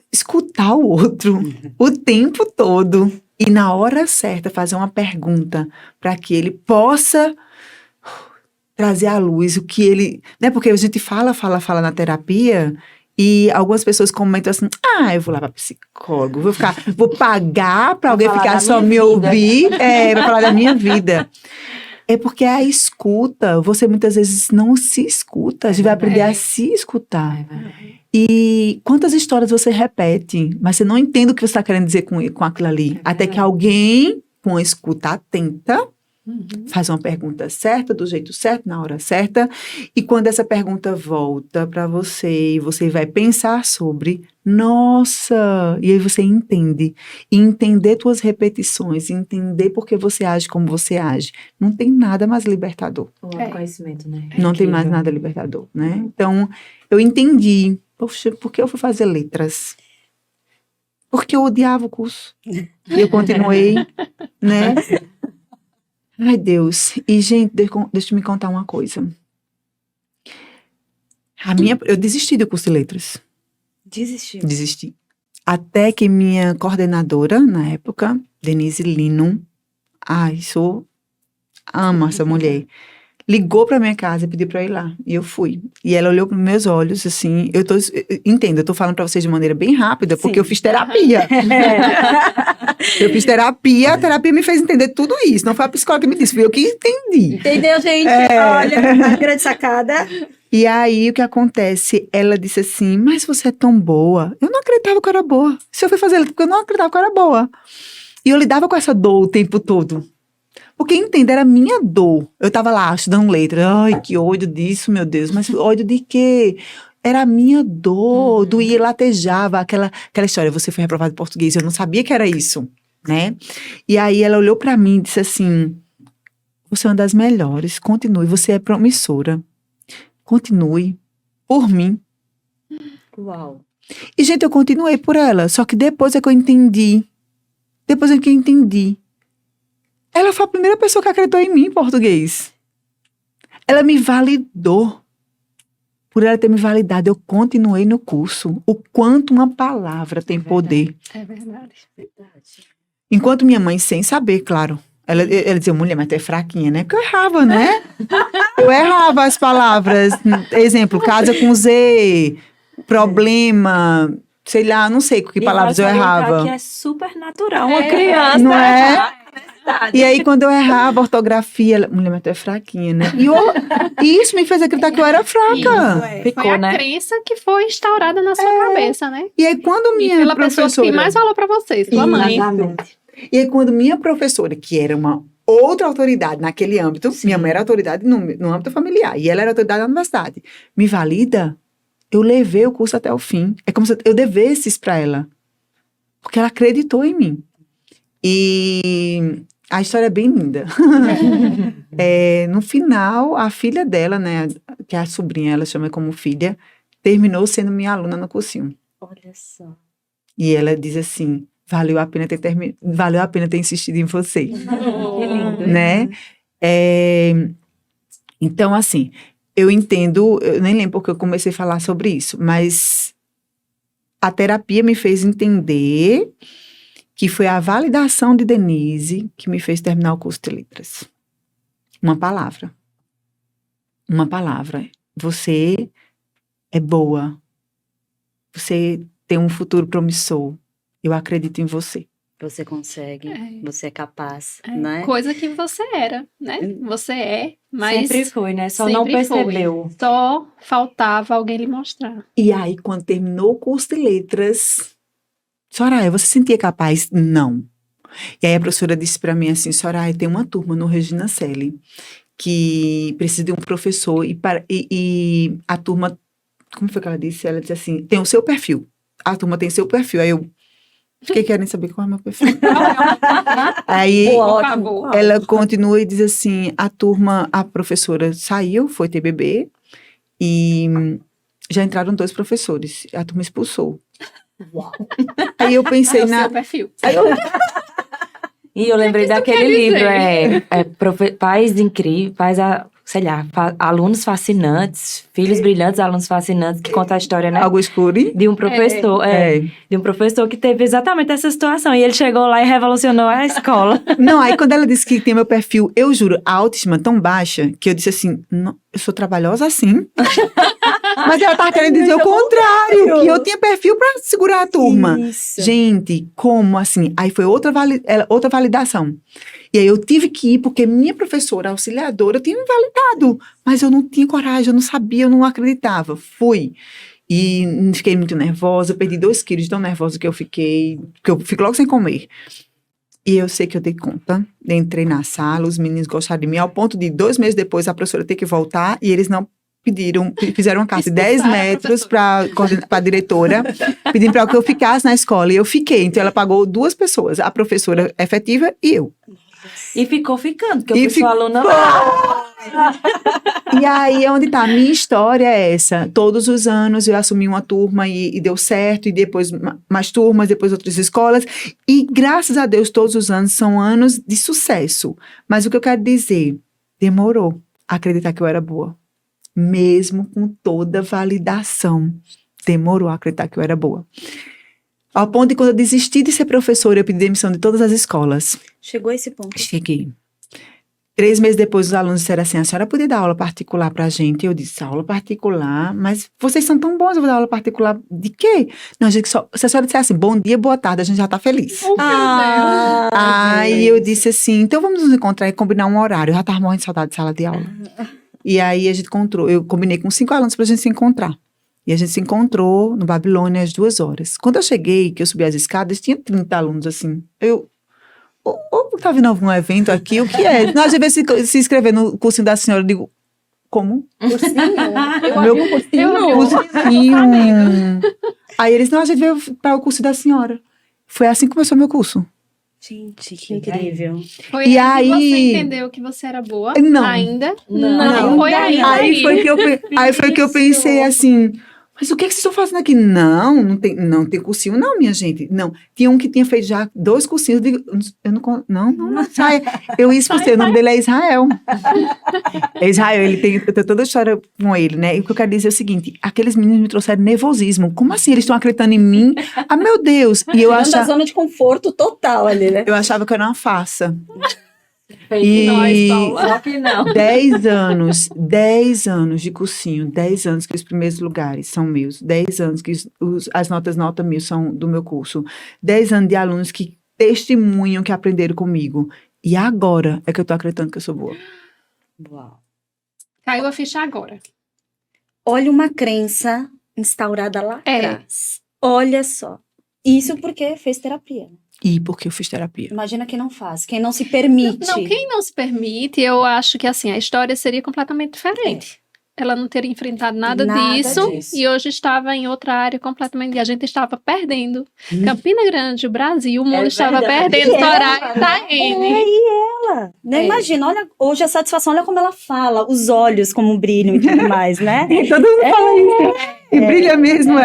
S4: escutar o outro o tempo todo e na hora certa fazer uma pergunta para que ele possa trazer à luz o que ele... Né? Porque a gente fala na terapia e algumas pessoas comentam assim, eu vou lá para psicólogo, vou pagar para alguém ficar só me ouvir, para falar da minha vida. É porque a escuta, você muitas vezes não se escuta, a gente vai aprender a se escutar. E quantas histórias você repete, mas você não entende o que você está querendo dizer com aquilo ali. Até que alguém, com a escuta atenta, faz uma pergunta certa, do jeito certo, na hora certa. E quando essa pergunta volta para você, e você vai pensar sobre, nossa, e aí você entende. E entender tuas repetições, entender por que você age como você age. Não tem nada mais libertador.
S3: O autoconhecimento, né?
S4: Não tem mais nada libertador, né? Então, eu entendi. Poxa, por que eu fui fazer letras? Porque eu odiava o curso. E eu continuei, né? Ai, Deus. E, gente, deixa eu me contar uma coisa. Eu desisti do curso de letras.
S1: Desistiu.
S4: Desisti. Até que minha coordenadora, na época, Denise Lino, amo essa mulher, ligou pra minha casa e pediu pra eu ir lá. E eu fui. E ela olhou pros meus olhos, assim, eu tô falando pra vocês de maneira bem rápida, porque eu fiz terapia. Eu fiz terapia, a terapia me fez entender tudo isso. Não foi a psicóloga que me disse, fui eu que entendi.
S1: Entendeu, gente? Olha, uma grande sacada.
S4: E aí, o que acontece? Ela disse assim, mas você é tão boa. Eu não acreditava que eu era boa. Se eu fui fazer porque eu não acreditava que eu era boa. E eu lidava com essa dor o tempo todo. Porque, entenda, era minha dor. Eu tava lá, estudando letras. Ai, que ódio disso, meu Deus. Mas ódio de quê? Era a minha dor. Doía e latejava. Aquela história, você foi reprovado em português. Eu não sabia que era isso, né? E aí, ela olhou pra mim e disse assim, você é uma das melhores. Continue, você é promissora. Continue. Por mim.
S1: Uau.
S4: E, gente, eu continuei por ela. Só que depois é que eu entendi. Ela foi a primeira pessoa que acreditou em mim em português. Ela me validou. Por ela ter me validado, eu continuei no curso. O quanto uma palavra tem poder.
S2: É verdade.
S4: Enquanto minha mãe, sem saber, claro. Ela dizia, mulher, mas tu é fraquinha, né? Porque eu errava, né? Eu errava as palavras. Exemplo, casa com Z, problema, sei lá, não sei com que palavras eu errava.
S3: Que é super natural uma criança.
S4: Não é? E aí, quando eu errava a ortografia, mulher, mas tu é fraquinha, né? E isso me fez acreditar que eu era fraca.
S3: Ficou,
S2: Foi a
S3: né?
S2: crença que foi instaurada na sua cabeça, né?
S4: E aí, quando minha
S2: Pela pessoa que
S4: professora...
S2: tem mais valor pra vocês, sua mãe.
S3: Exatamente.
S4: E aí, quando minha professora, que era uma outra autoridade naquele âmbito.
S1: Sim.
S4: Minha mãe era autoridade no âmbito familiar. E ela era autoridade na universidade. Me valida? Eu levei o curso até o fim. É como se eu devesse isso para ela. Porque ela acreditou em mim. E a história é bem linda. No final, a filha dela, né, que é a sobrinha, ela chama como filha, terminou sendo minha aluna no cursinho.
S1: Olha só.
S4: E ela diz assim, valeu a pena ter insistido em você.
S3: Que lindo.
S4: Né? Então, assim, eu entendo, eu nem lembro porque eu comecei a falar sobre isso, mas a terapia me fez entender que foi a validação de Denise que me fez terminar o curso de letras. Uma palavra. Você é boa. Você tem um futuro promissor. Eu acredito em você.
S1: Você consegue,
S2: É.
S1: você é capaz,
S2: É,
S1: né?
S2: coisa que você era, né? Você é, mas
S3: Sempre foi, né? Só não
S2: sempre foi.
S3: percebeu.
S2: Só faltava alguém lhe mostrar.
S4: E aí, quando terminou o curso de letras, Soraya, você se sentia capaz? Não. E aí a professora disse para mim assim, Soraya, tem uma turma no Regina Coeli que precisa de um professor e a turma, como foi que ela disse? Ela disse assim, tem o seu perfil. A turma tem seu perfil. Aí eu fiquei querendo saber qual é o meu perfil. Aí
S1: Boa,
S2: Por
S1: ótimo.
S2: favor.
S4: ela continua e diz assim, a professora saiu, foi TBB, e já entraram 2 professores. A turma expulsou.
S1: Uau.
S4: Aí eu pensei
S2: É o seu perfil.
S3: E eu lembrei
S2: que isso
S3: daquele
S2: quer
S3: livro, Pais Incríveis, sei lá, Alunos Fascinantes, Filhos Brilhantes, Alunos Fascinantes, que conta a história, né?
S4: Algo escuro.
S3: De um professor, de um professor que teve exatamente essa situação. E ele chegou lá e revolucionou a escola.
S4: Não, aí quando ela disse que tem meu perfil, eu juro, a autoestima tão baixa, que eu disse assim, não, eu sou trabalhosa assim. Mas ela tava querendo dizer o contrário, que eu tinha perfil pra segurar a turma.
S1: Isso.
S4: Gente, como assim? Aí foi outra validação. E aí eu tive que ir, porque minha professora auxiliadora tinha me validado. Mas eu não tinha coragem, eu não sabia, eu não acreditava. Fui. E fiquei muito nervosa, eu perdi 2 quilos de tão nervosa que eu fiquei, que eu fico logo sem comer. E eu sei que eu dei conta, entrei na sala, os meninos gostaram de mim, ao ponto de 2 meses depois a professora ter que voltar, e eles não fizeram uma carta de 10
S2: Expulsaram a
S4: metros para a diretora, pedindo para que eu ficasse na escola, e eu fiquei. Então ela pagou 2 pessoas, a professora efetiva e eu.
S3: E ficou ficando, porque
S4: E
S3: eu fui sua aluna.
S4: E aí é onde tá, a minha história é essa. Todos os anos eu assumi uma turma e deu certo, e depois mais turmas, depois outras escolas. E graças a Deus, todos os anos são anos de sucesso. Mas o que eu quero dizer, demorou a acreditar que eu era boa. Mesmo com toda validação, demorou a acreditar que eu era boa. Ao ponto de quando eu desisti de ser professora, eu pedi demissão de todas as escolas.
S1: Chegou a esse ponto.
S4: Cheguei. 3 meses depois, os alunos disseram assim, a senhora podia dar aula particular pra gente? Eu disse, aula particular? Mas vocês são tão bons, eu vou dar aula particular de quê? Não, gente, se a senhora disser assim, bom dia, boa tarde, a gente já tá feliz.
S2: Oh, meu Deus.
S4: Aí eu disse assim, então vamos nos encontrar e combinar um horário. Eu já tava morrendo de saudade de sala de aula. E aí a gente encontrou, eu combinei com 5 alunos pra gente se encontrar. E a gente se encontrou no Babilônia às 2 horas. Quando eu cheguei, que eu subi as escadas, tinha 30 alunos assim. Ou tá vindo algum evento aqui, o que é? Nós devemos se inscrever no cursinho da senhora. Eu digo, como?
S1: Cursinho? Eu
S4: Meu
S1: abri um cursinho.
S4: cursinho. Aí eles, não, a gente veio para o curso da senhora. Foi assim que começou meu curso.
S1: Gente, que incrível.
S2: Foi
S4: E
S2: aí que
S4: aí-
S2: você entendeu que você era boa?
S4: Não.
S2: Ainda?
S3: Não.
S2: Foi ainda.
S4: Aí foi que eu pensei assim, mas o que vocês estão fazendo aqui? Não tem cursinho não, minha gente. Não, tinha um que tinha feito já 2 cursinhos. Eu não sai. Eu expulsei, o nome dele é Israel. É Israel, ele tem toda a história com ele, né? E o que eu quero dizer é o seguinte, aqueles meninos me trouxeram nervosismo. Como assim? Eles estão acreditando em mim? Ah, meu Deus! E eu
S1: Tirando da
S4: achava,
S1: zona de conforto total ali, né?
S4: eu achava que eu era uma farsa.
S3: E
S2: nós, Paula.
S3: Só que não.
S4: 10 anos de cursinho, 10 anos que os primeiros lugares são meus, 10 anos que as notas nota 1000 são do meu curso, 10 anos de alunos que testemunham que aprenderam comigo. E agora é que eu tô acreditando que eu sou boa.
S1: Uau.
S2: Caiu a ficha agora.
S1: Olha uma crença instaurada lá
S2: É.
S1: atrás. Olha só. Isso porque fez terapia.
S4: E porque eu fiz terapia.
S1: Imagina quem não faz, quem não se permite.
S2: Não, quem não se permite, eu acho que assim, a história seria completamente diferente. Ela não teria enfrentado nada disso e hoje estava em outra área completamente. E a gente estava perdendo. Campina Grande, o Brasil, o mundo estava perdendo Soraya Taene.
S1: Né? Imagina, olha, hoje a satisfação, olha como ela fala, os olhos como brilham e tudo mais, né?
S4: Todo mundo fala isso. E brilha mesmo,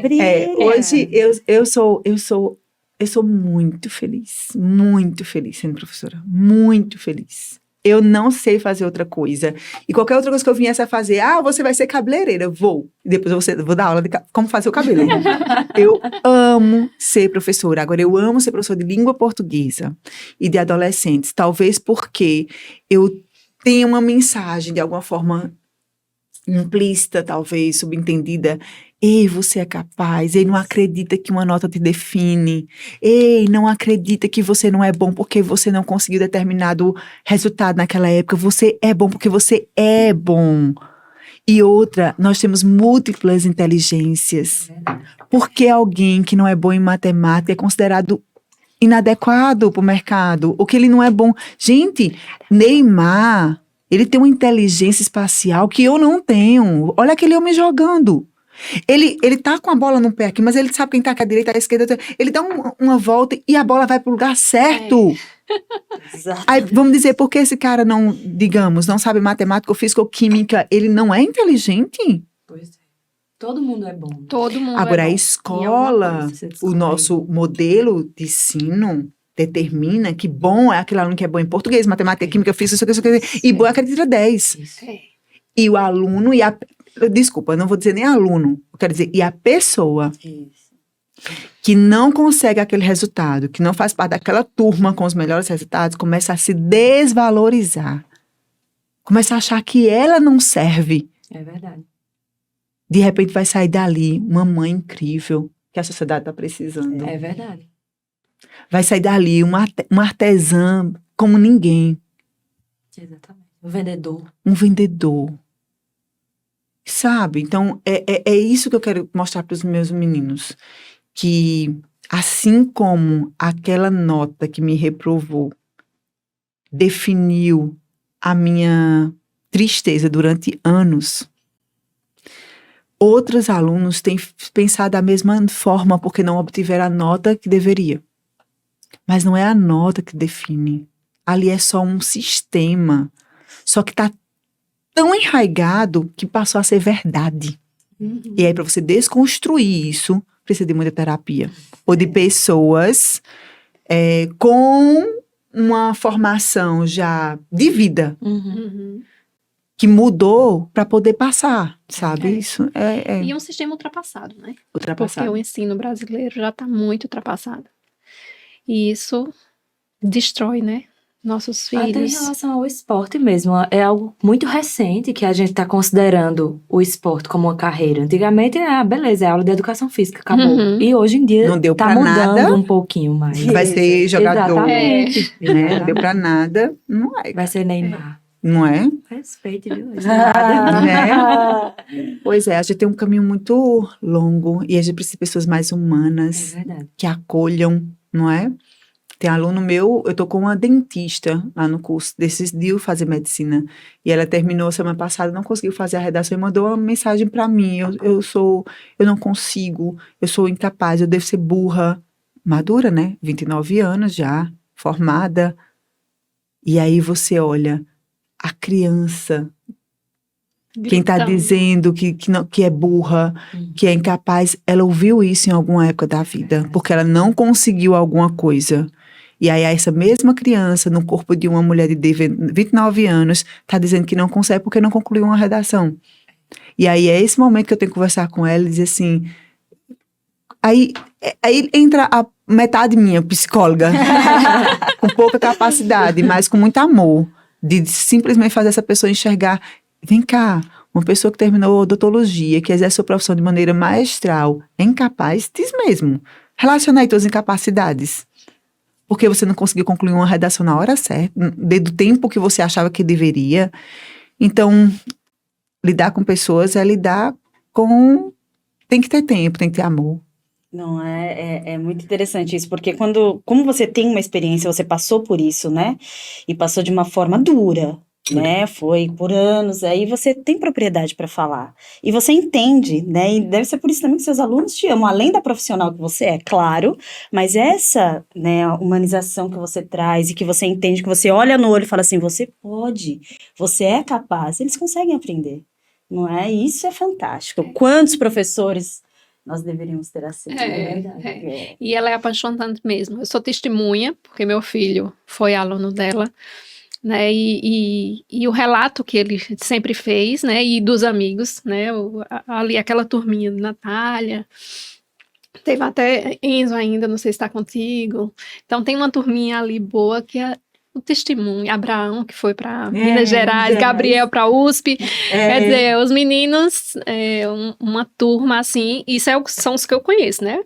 S1: Brilha.
S4: Hoje eu sou muito feliz sendo professora, muito feliz. Eu não sei fazer outra coisa. E qualquer outra coisa que eu viesse a fazer, você vai ser cabeleireira, vou. E depois eu vou dar aula de como fazer o cabelo. Eu amo ser professora. Agora, eu amo ser professora de língua portuguesa e de adolescentes. Talvez porque eu tenho uma mensagem, de alguma forma implícita, talvez, subentendida. Ei, você é capaz. Ei, não acredita que uma nota te define. Ei, não acredita que você não é bom porque você não conseguiu determinado resultado naquela época. Você é bom porque você é bom. E outra, nós temos múltiplas inteligências. Por que alguém que não é bom em matemática é considerado inadequado para o mercado? Ou que ele não é bom? Gente, Neymar, ele tem uma inteligência espacial que eu não tenho. Olha aquele homem jogando. Ele tá com a bola no pé aqui, mas ele sabe quem tá com a direita, a esquerda. Ele dá uma volta e a bola vai pro lugar certo. Aí, vamos dizer, porque esse cara não, digamos, não sabe matemática ou física ou química, ele não é inteligente?
S3: Pois é. Todo mundo é bom.
S2: Todo mundo
S4: Agora,
S2: é
S4: a
S2: bom.
S4: escola, o nosso modelo de ensino determina que bom é aquele aluno que é bom em português, matemática, química, física, isso aqui, e bom é aquele que tira 10.
S3: Isso.
S4: E o aluno desculpa, eu não vou dizer nem aluno, eu quero dizer, e a pessoa que não consegue aquele resultado, que não faz parte daquela turma com os melhores resultados, começa a se desvalorizar. Começa a achar que ela não serve.
S3: É verdade.
S4: De repente vai sair dali uma mãe incrível que a sociedade está precisando.
S3: É verdade.
S4: Vai sair dali uma artesã como ninguém.
S3: Exatamente. Um vendedor.
S4: Um vendedor. Sabe? Então, é isso que eu quero mostrar para os meus meninos. Que, assim como aquela nota que me reprovou definiu a minha tristeza durante anos, outros alunos têm pensado da mesma forma porque não obtiveram a nota que deveria. Mas não é a nota que define. Ali é só um sistema. Só que está tão enraizado que passou a ser verdade. E aí, para você desconstruir isso, precisa de muita terapia. Ou de pessoas com uma formação já de vida, que mudou para poder passar, sabe? Isso
S2: E um sistema ultrapassado, né?
S4: ultrapassado.
S2: Porque o ensino brasileiro já está muito ultrapassado. E isso destrói, né? Nossos
S3: Até em
S2: filhos.
S3: relação ao esporte mesmo, é algo muito recente que a gente está considerando o esporte como uma carreira. Antigamente, beleza, é aula de educação física, acabou.
S2: Uhum.
S3: E hoje em dia
S4: Não deu
S3: tá
S4: pra
S3: mudando
S4: nada.
S3: um pouquinho mais.
S4: Vai ser jogador,
S3: Exatamente.
S4: né? Não deu pra nada, não é.
S3: Vai ser Neymar.
S4: Não é?
S3: Respeite, viu? Nada.
S4: Né? Pois é, a gente tem um caminho muito longo e a gente precisa de pessoas mais
S3: É
S4: humanas,
S3: verdade.
S4: que acolham, não é? Tem aluno meu, eu tô com uma dentista lá no curso, decidiu fazer medicina. E ela terminou semana passada, não conseguiu fazer a redação e mandou uma mensagem pra mim. Eu não consigo, eu sou incapaz, eu devo ser burra. Madura, né? 29 anos já, formada. E aí você olha, a criança, quem tá
S2: Gritando.
S4: dizendo que é burra, que é incapaz, ela ouviu isso em alguma época da vida, porque ela não conseguiu alguma coisa. E aí essa mesma criança, no corpo de uma mulher de 29 anos, tá dizendo que não consegue porque não concluiu uma redação. E aí é esse momento que eu tenho que conversar com ela e dizer assim... Aí entra a metade minha, psicóloga, com pouca capacidade, mas com muito amor, de simplesmente fazer essa pessoa enxergar, vem cá, uma pessoa que terminou odontologia, que exerce sua profissão de maneira maestral, é incapaz, diz mesmo, relaciona aí suas incapacidades. Porque você não conseguiu concluir uma redação na hora certa, do tempo que você achava que deveria. Então, lidar com pessoas é lidar com... Tem que ter tempo, tem que ter amor.
S1: Não é muito interessante isso, porque como você tem uma experiência, você passou por isso, né? E passou de uma forma dura, né? Foi por anos, aí você tem propriedade para falar. E você entende, né? E deve ser por isso também que seus alunos te amam, além da profissional que você é, claro, mas essa, né, humanização que você traz e que você entende, que você olha no olho e fala assim, você pode, você é capaz, eles conseguem aprender, não é? E isso é fantástico. Quantos professores nós deveríamos ter assim, não é verdade?
S2: E ela é apaixonante mesmo. Eu sou testemunha, porque meu filho foi aluno dela, né? E o relato que ele sempre fez, né? E dos amigos, né? Ali, aquela turminha de Natália. Teve até Enzo ainda, não sei se está contigo. Então, tem uma turminha ali boa que é o testemunho. Abraão, que foi para Minas Gerais, Gabriel para USP. Quer dizer, os meninos, uma turma assim, isso são os que eu conheço, né?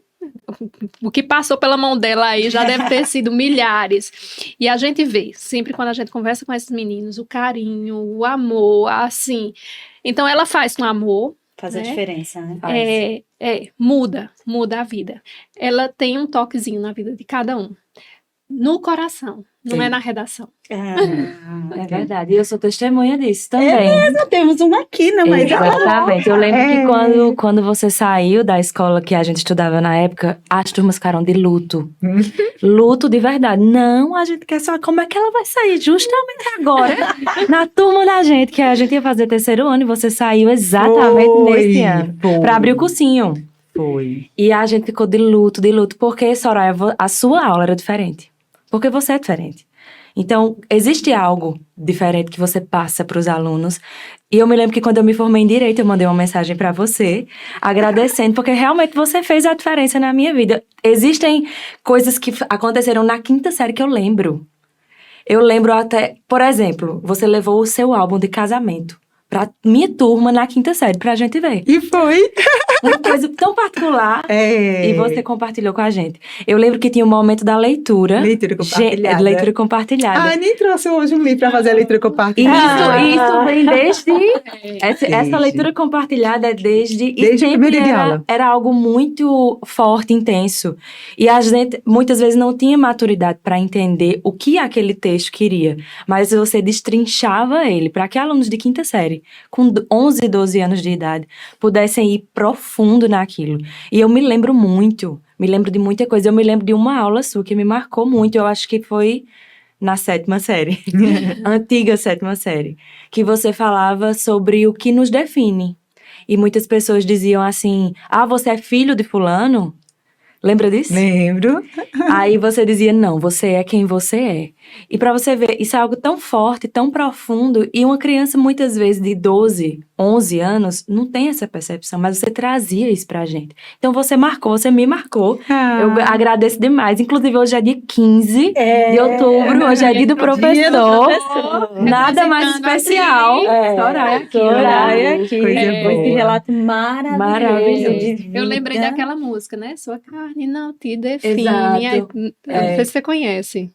S2: O que passou pela mão dela aí já deve ter sido milhares. E a gente vê, sempre quando a gente conversa com esses meninos, o carinho, o amor, assim. Então, ela faz com amor.
S1: Faz a diferença, né?
S2: Muda a vida. Ela tem um toquezinho na vida de cada um. No coração, não é na redação.
S3: É verdade, e eu sou testemunha disso também.
S1: Nós temos uma aqui, né? Mas
S3: exatamente, eu lembro que quando você saiu da escola que a gente estudava na época, as turmas ficaram de luto. Luto de verdade. Não, a gente quer saber como é que ela vai sair justamente agora, na turma da gente, que a gente ia fazer terceiro ano, e você saiu exatamente nesse ano, para abrir o cursinho.
S4: Foi.
S3: E a gente ficou de luto, porque, Soraya, a sua aula era diferente. Porque você é diferente. Então, existe algo diferente que você passa para os alunos. E eu me lembro que quando eu me formei em Direito, eu mandei uma mensagem para você, agradecendo, porque realmente você fez a diferença na minha vida. Existem coisas que aconteceram na quinta série que eu lembro. Eu lembro até, por exemplo, você levou o seu álbum de casamento pra minha turma na quinta série, pra gente ver.
S4: E foi.
S3: Uma coisa tão particular. E você compartilhou com a gente. Eu lembro que tinha um momento da leitura.
S4: Leitura compartilhada.
S3: Leitura compartilhada.
S4: Nem trouxe hoje um livro pra fazer a leitura compartilhada.
S3: Isso vem desde... Essa leitura compartilhada é desde
S4: o primeiro dia de aula.
S3: Era algo muito forte, intenso. E a gente, muitas vezes, não tinha maturidade para entender o que aquele texto queria. Mas você destrinchava ele para que alunos de quinta série, com 11, 12 anos de idade, pudessem ir profundo naquilo. E eu me lembro de muita coisa. Eu me lembro de uma aula sua que me marcou muito. Eu acho que foi na 7ª série. Antiga 7ª série. Que você falava sobre o que nos define. E muitas pessoas diziam assim, você é filho de fulano? Lembra disso?
S4: Lembro.
S3: Aí você dizia, não, você é quem você é. E pra você ver, isso é algo tão forte, tão profundo, e uma criança muitas vezes de 12, 11 anos, não tem essa percepção, mas você trazia isso pra gente. Então você me marcou. Eu agradeço demais. Inclusive hoje é dia 15 de outubro, hoje é dia do professor. Nada mais especial.
S1: Soraya aqui. Esse relato maravilhoso.
S2: Eu lembrei daquela música, né? Sua carne não te define.
S3: Exato.
S2: Não sei se você conhece.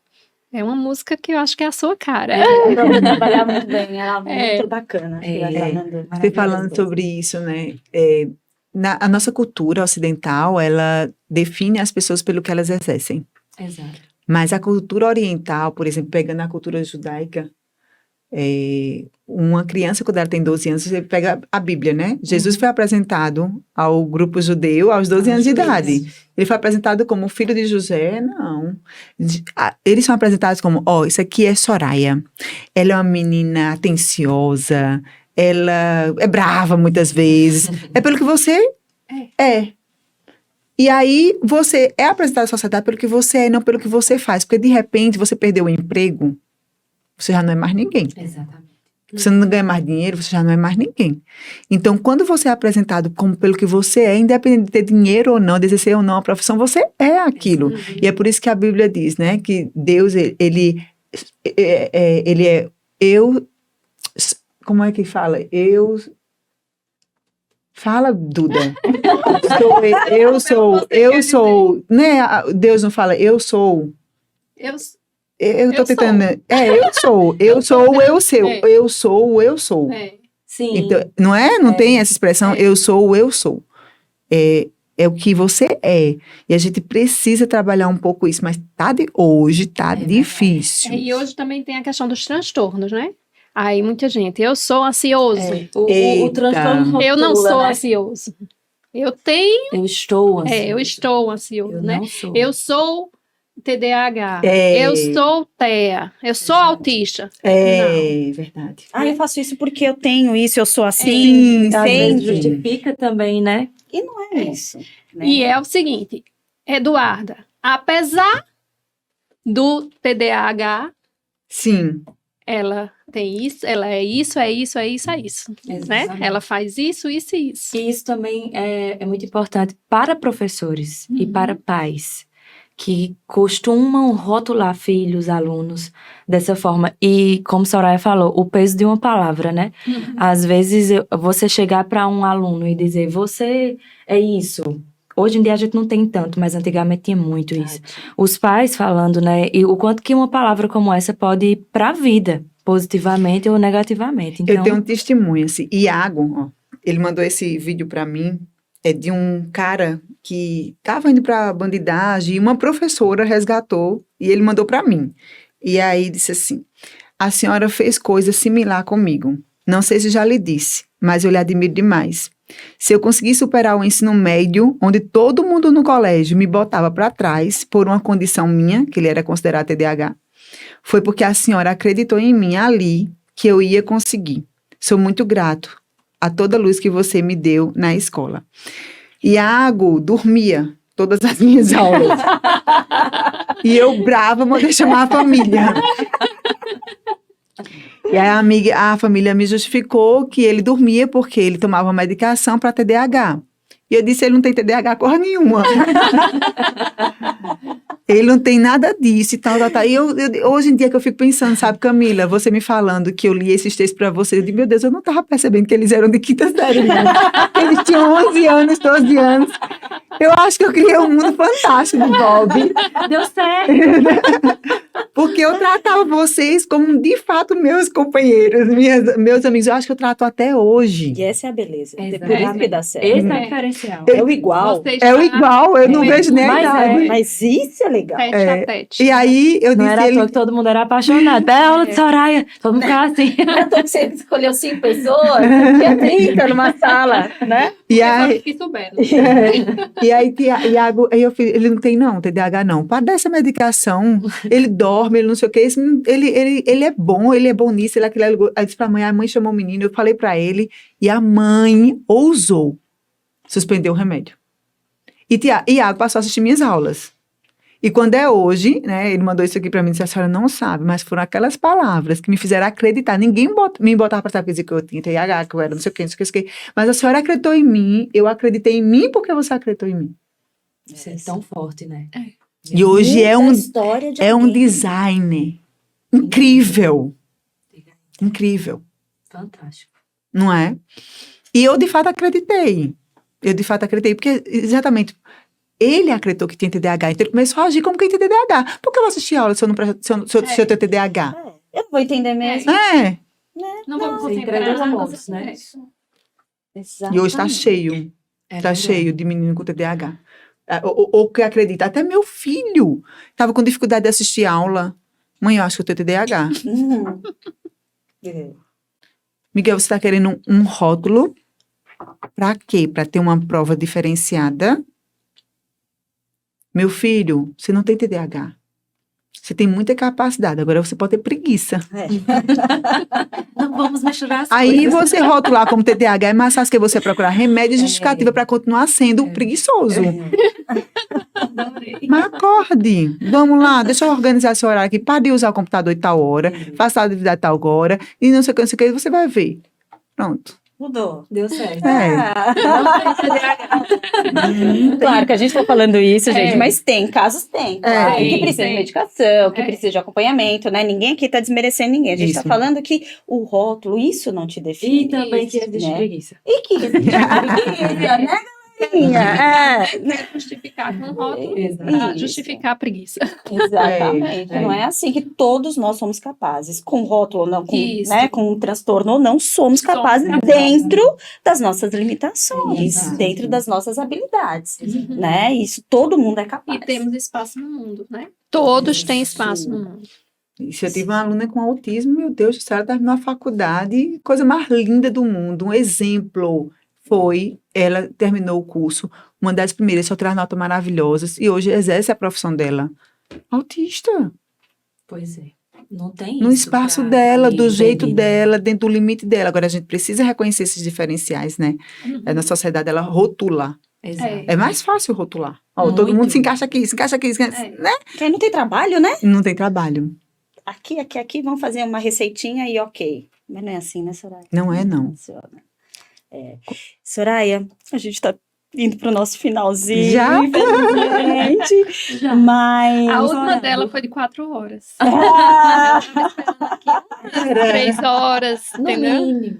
S2: É uma música que eu acho que é a sua cara.
S1: Então, trabalhar muito bem, era muito bacana.
S4: Você falando sobre isso, né? A nossa cultura ocidental, ela define as pessoas pelo que elas exercem.
S3: Exato.
S4: Mas a cultura oriental, por exemplo, pegando a cultura judaica, uma criança, quando ela tem 12 anos, você pega a Bíblia, né? Jesus foi apresentado ao grupo judeu aos 12 anos de idade. Ele foi apresentado como filho de José? Não. Eles são apresentados como, isso aqui é Soraya. Ela é uma menina atenciosa, ela é brava muitas vezes. É pelo que você é. E aí, você é apresentado à sociedade pelo que você é, não pelo que você faz. Porque, de repente, você perdeu o emprego, você já não é mais ninguém.
S3: Exatamente.
S4: Você não ganha mais dinheiro, você já não é mais ninguém. Então, quando você é apresentado como pelo que você é, independente de ter dinheiro ou não, de exercer ou não a profissão, você é aquilo. E é por isso que a Bíblia diz, né, que Deus, ele é eu... Como é que fala? Fala, Duda. Eu sou. Né? Deus não fala, eu sou. Eu tô tentando. Eu sou.
S3: Sim.
S4: Então, não é? Não tem essa expressão, eu sou. é o que você é. E a gente precisa trabalhar um pouco isso, mas hoje tá difícil.
S2: E hoje também tem a questão dos transtornos, né? Aí muita gente, eu sou ansioso.
S3: O
S4: Eita.
S3: transtorno
S2: Eu não
S3: rotula,
S2: sou
S3: né?
S2: ansioso. Eu tenho,
S3: Eu estou ansioso.
S2: eu estou ansioso,
S3: Eu
S2: né?
S3: não sou.
S2: Eu sou TDAH.
S4: É.
S2: Eu sou TEA. Eu sou autista.
S4: É verdade.
S1: Eu faço isso porque eu tenho isso, eu sou assim.
S4: Sim,
S3: Às vezes
S1: Entende?
S3: justifica também, né?
S1: E não é isso. Né?
S2: E é o seguinte, Eduarda, apesar do TDAH,
S4: Sim.
S2: ela tem isso, ela é isso, é isso, é isso, é isso. Né?
S3: Exatamente.
S2: Ela faz isso, isso e isso.
S3: E isso também é muito importante para professores e para pais, que costumam rotular filhos, alunos, dessa forma. E, como Soraya falou, o peso de uma palavra, né? Às vezes, você chegar para um aluno e dizer, você é isso. Hoje em dia a gente não tem tanto, mas antigamente tinha muito isso. Os pais falando, né? E o quanto que uma palavra como essa pode ir para a vida, positivamente ou negativamente. Então,
S4: Eu tenho um testemunho, assim. Iago, ó, ele mandou esse vídeo pra mim, é de um cara que tava indo pra bandidagem e uma professora resgatou e ele mandou pra mim. E aí disse assim, a senhora fez coisa similar comigo. Não sei se já lhe disse, mas eu lhe admiro demais. Se eu conseguir superar o ensino médio, onde todo mundo no colégio me botava pra trás por uma condição minha, que ele era considerado TDAH, foi porque a senhora acreditou em mim ali que eu ia conseguir. Sou muito grato a toda a luz que você me deu na escola. Iago dormia todas as minhas aulas. E eu, brava, mandei chamar a família. E aí a família me justificou que ele dormia porque ele tomava medicação para TDAH. E eu disse, ele não tem TDAH porra nenhuma. Ele não tem nada disso e tal. E hoje em dia que eu fico pensando, sabe, Camila, você me falando que eu li esses textos pra você, eu digo, meu Deus, eu não tava percebendo que eles eram de quinta série, não. Eles tinham 11 anos, 12 anos. Eu acho que eu criei um mundo fantástico no Bob.
S3: deu certo.
S4: Porque eu tratava vocês como, de fato, meus companheiros, meus amigos. Eu acho que eu trato até hoje.
S1: E essa é a beleza. É por isso
S3: Exatamente.
S1: que dá certo.
S3: Esse é o diferencial.
S1: É o igual.
S2: Você
S4: É o
S2: está
S4: igual, eu não vejo nem a
S3: Mas
S4: idade.
S1: Mas isso é legal.
S2: tete a tete.
S4: E aí, eu
S3: Não
S4: disse,
S3: era à toa que todo mundo era apaixonado. É aula de Soraya. Todo mundo ficava assim.
S1: Então você escolheu 5 pessoas, tinha 30 numa sala, né?
S4: e aí,
S2: Que souberam.
S4: e aí, Iago, aí eu falei, ele não tem não, TDAH não. Para dessa medicação, ele dorme, ele não sei o que, ele é bom nisso, ele é aquilo. Aí disse pra mãe, a mãe chamou o menino, eu falei pra ele, e a mãe ousou suspender o remédio. E Iago passou a assistir minhas aulas. E quando é hoje, né, ele mandou isso aqui pra mim, disse, a senhora não sabe, mas foram aquelas palavras que me fizeram acreditar. Ninguém me botava pra saber dizer que eu tinha TDAH, que eu era não sei o que, não sei o que. Mas a senhora acreditou em mim, eu acreditei em mim porque você acreditou em mim.
S3: Isso é tão forte, né?
S4: E hoje é
S1: Muita história de
S4: um
S1: alguém.
S4: design incrível. Incrível,
S3: Fantástico.
S4: não é? E eu, de fato, acreditei. Porque, exatamente, ele acreditou que tinha TDAH, então ele começou a agir como quem tem TDAH. Por que eu vou assistir aula se eu tenho TDAH?
S1: Eu não vou entender mesmo.
S4: É.
S2: Não vamos
S3: Você entregou os
S2: concentrar.
S3: pontos, né?
S4: E hoje tá cheio.
S3: É
S4: Tá
S3: verdade.
S4: cheio de menino com TDAH. Ou que acredita. Até meu filho tava com dificuldade de assistir aula. Mãe, eu acho que eu tenho TDAH. Miguel, você tá querendo um rótulo? Pra quê? Pra ter uma prova diferenciada? Meu filho, você não tem TDAH. Você tem muita capacidade. Agora você pode ter preguiça.
S3: Não vamos misturar as
S4: Aí
S3: coisas.
S4: você rotular como TDAH é mais fácil que você procurar remédio e justificativa para continuar sendo preguiçoso. Mas acorde. Vamos lá, deixa eu organizar seu horário aqui. Pare de usar o computador de tal hora, faça a atividade tal hora, e não sei o que, você vai ver. Pronto.
S1: Mudou.
S3: Deu certo.
S4: É.
S1: Claro que a gente tá falando isso, gente, mas tem, casos tem. Claro,
S2: Tem,
S1: que precisa de
S2: tem.
S1: medicação, que precisa de acompanhamento, né? Ninguém aqui tá desmerecendo ninguém. A gente tá
S4: Isso.
S1: falando que o rótulo, isso não te define.
S3: E também que existe
S1: né?
S3: preguiça.
S1: E que existe preguiça, né? galerinha.
S2: Justificar com rótulo,
S3: Exato.
S2: justificar a preguiça.
S1: Exatamente.
S3: É.
S1: Não é assim que todos nós somos capazes. Com rótulo ou não, com,
S2: Isso.
S1: né, com um transtorno ou não, somos capazes dentro das nossas limitações,
S3: Exato.
S1: dentro das nossas habilidades.
S2: Uhum.
S1: Né? Isso todo mundo é
S2: E
S1: capaz.
S2: temos espaço no mundo, né? Todos têm espaço no mundo.
S4: E se eu tive uma aluna com autismo, meu Deus do céu, ela terminou a faculdade, coisa mais linda do mundo. Um exemplo foi, ela terminou o curso, uma das primeiras, só traz notas maravilhosas, e hoje exerce a profissão dela. Autista.
S3: Pois é. Não tem
S4: No
S3: isso
S4: espaço
S3: pra
S4: dela,
S3: ali
S4: do jeito
S3: impedido.
S4: dela, dentro do limite dela. Agora, a gente precisa reconhecer esses diferenciais, né? Na sociedade, ela rotula.
S3: Exato.
S4: É mais fácil rotular. Ó, todo
S3: Muito.
S4: mundo se encaixa aqui, né?
S1: Porque aí não tem trabalho, né?
S4: Não tem trabalho.
S1: Aqui, vamos fazer uma receitinha e ok. Mas não é assim, né, Soraya?
S4: Não é, não.
S1: Funciona. Soraya, a gente tá indo pro nosso finalzinho,
S4: Já?
S1: infelizmente.
S3: Já.
S1: Mas...
S2: A última dela foi de 4 horas.
S1: Ah,
S2: 3 horas,
S3: No
S2: entendeu?
S3: mínimo.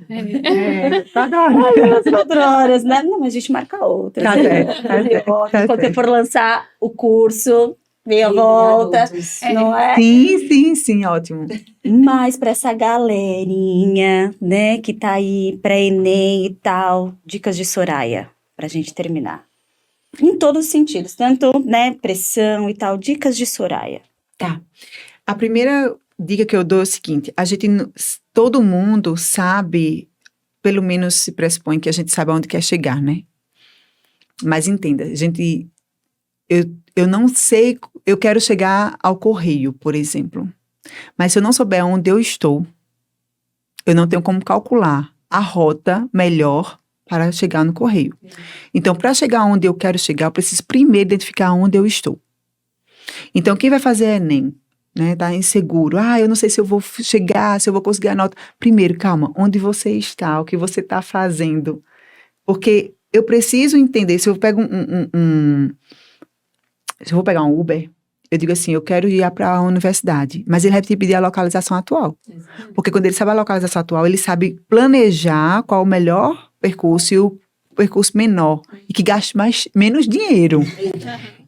S4: Tá agora.
S1: as 4 horas, né? Não, mas a gente marca outra.
S4: Tá certo, tá certo, tá
S1: Quando você
S4: certo.
S1: for lançar o curso, meia
S3: Entre
S1: volta,
S3: adultos.
S1: não é?
S4: Sim, ótimo.
S1: Mas para essa galerinha, né, que tá aí pré-ENEM e tal, dicas de Soraya, pra gente terminar. Em todos os sentidos, tanto, né, pressão e tal, dicas de Soraya.
S4: Tá. A primeira dica que eu dou é o seguinte: todo mundo sabe, pelo menos se pressupõe que a gente sabe aonde quer chegar, né? Mas entenda, eu não sei, eu quero chegar ao correio, por exemplo. Mas se eu não souber onde eu estou, eu não tenho como calcular a rota melhor para chegar no correio. Então, para chegar onde eu quero chegar, eu preciso primeiro identificar onde eu estou. Então, quem vai fazer ENEM, né, tá inseguro. Eu não sei se eu vou chegar, se eu vou conseguir a nota. Primeiro, calma, onde você está, o que você está fazendo. Porque eu preciso entender, se eu pego se eu vou pegar um Uber, eu digo assim, eu quero ir para a universidade, mas ele vai te pedir a localização atual. Porque quando ele sabe a localização atual, ele sabe planejar qual o melhor percurso e o percurso menor, e que gaste menos dinheiro.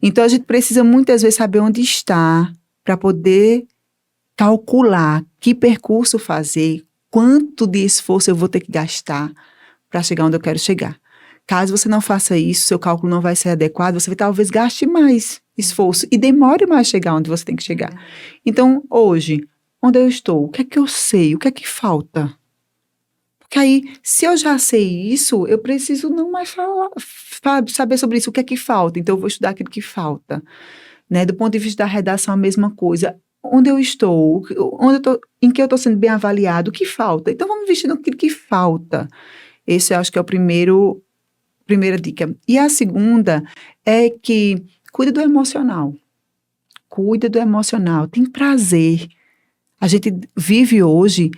S4: Então, a gente precisa muitas vezes saber onde está, para poder calcular que percurso fazer, quanto de esforço eu vou ter que gastar para chegar onde eu quero chegar. Caso você não faça isso, seu cálculo não vai ser adequado, você talvez gaste mais esforço e demore mais a chegar onde você tem que chegar. Então, hoje, onde eu estou? O que é que eu sei? O que é que falta? Porque aí, se eu já sei isso, eu preciso não mais saber sobre isso, o que é que falta. Então, eu vou estudar aquilo que falta. Né? Do ponto de vista da redação, a mesma coisa. Onde eu estou? Em que eu estou sendo bem avaliado? O que falta? Então, vamos investir naquilo que falta. Esse eu acho que é o primeira dica. E a segunda é que cuida do emocional. Cuida do emocional. Tem prazer. A gente vive hoje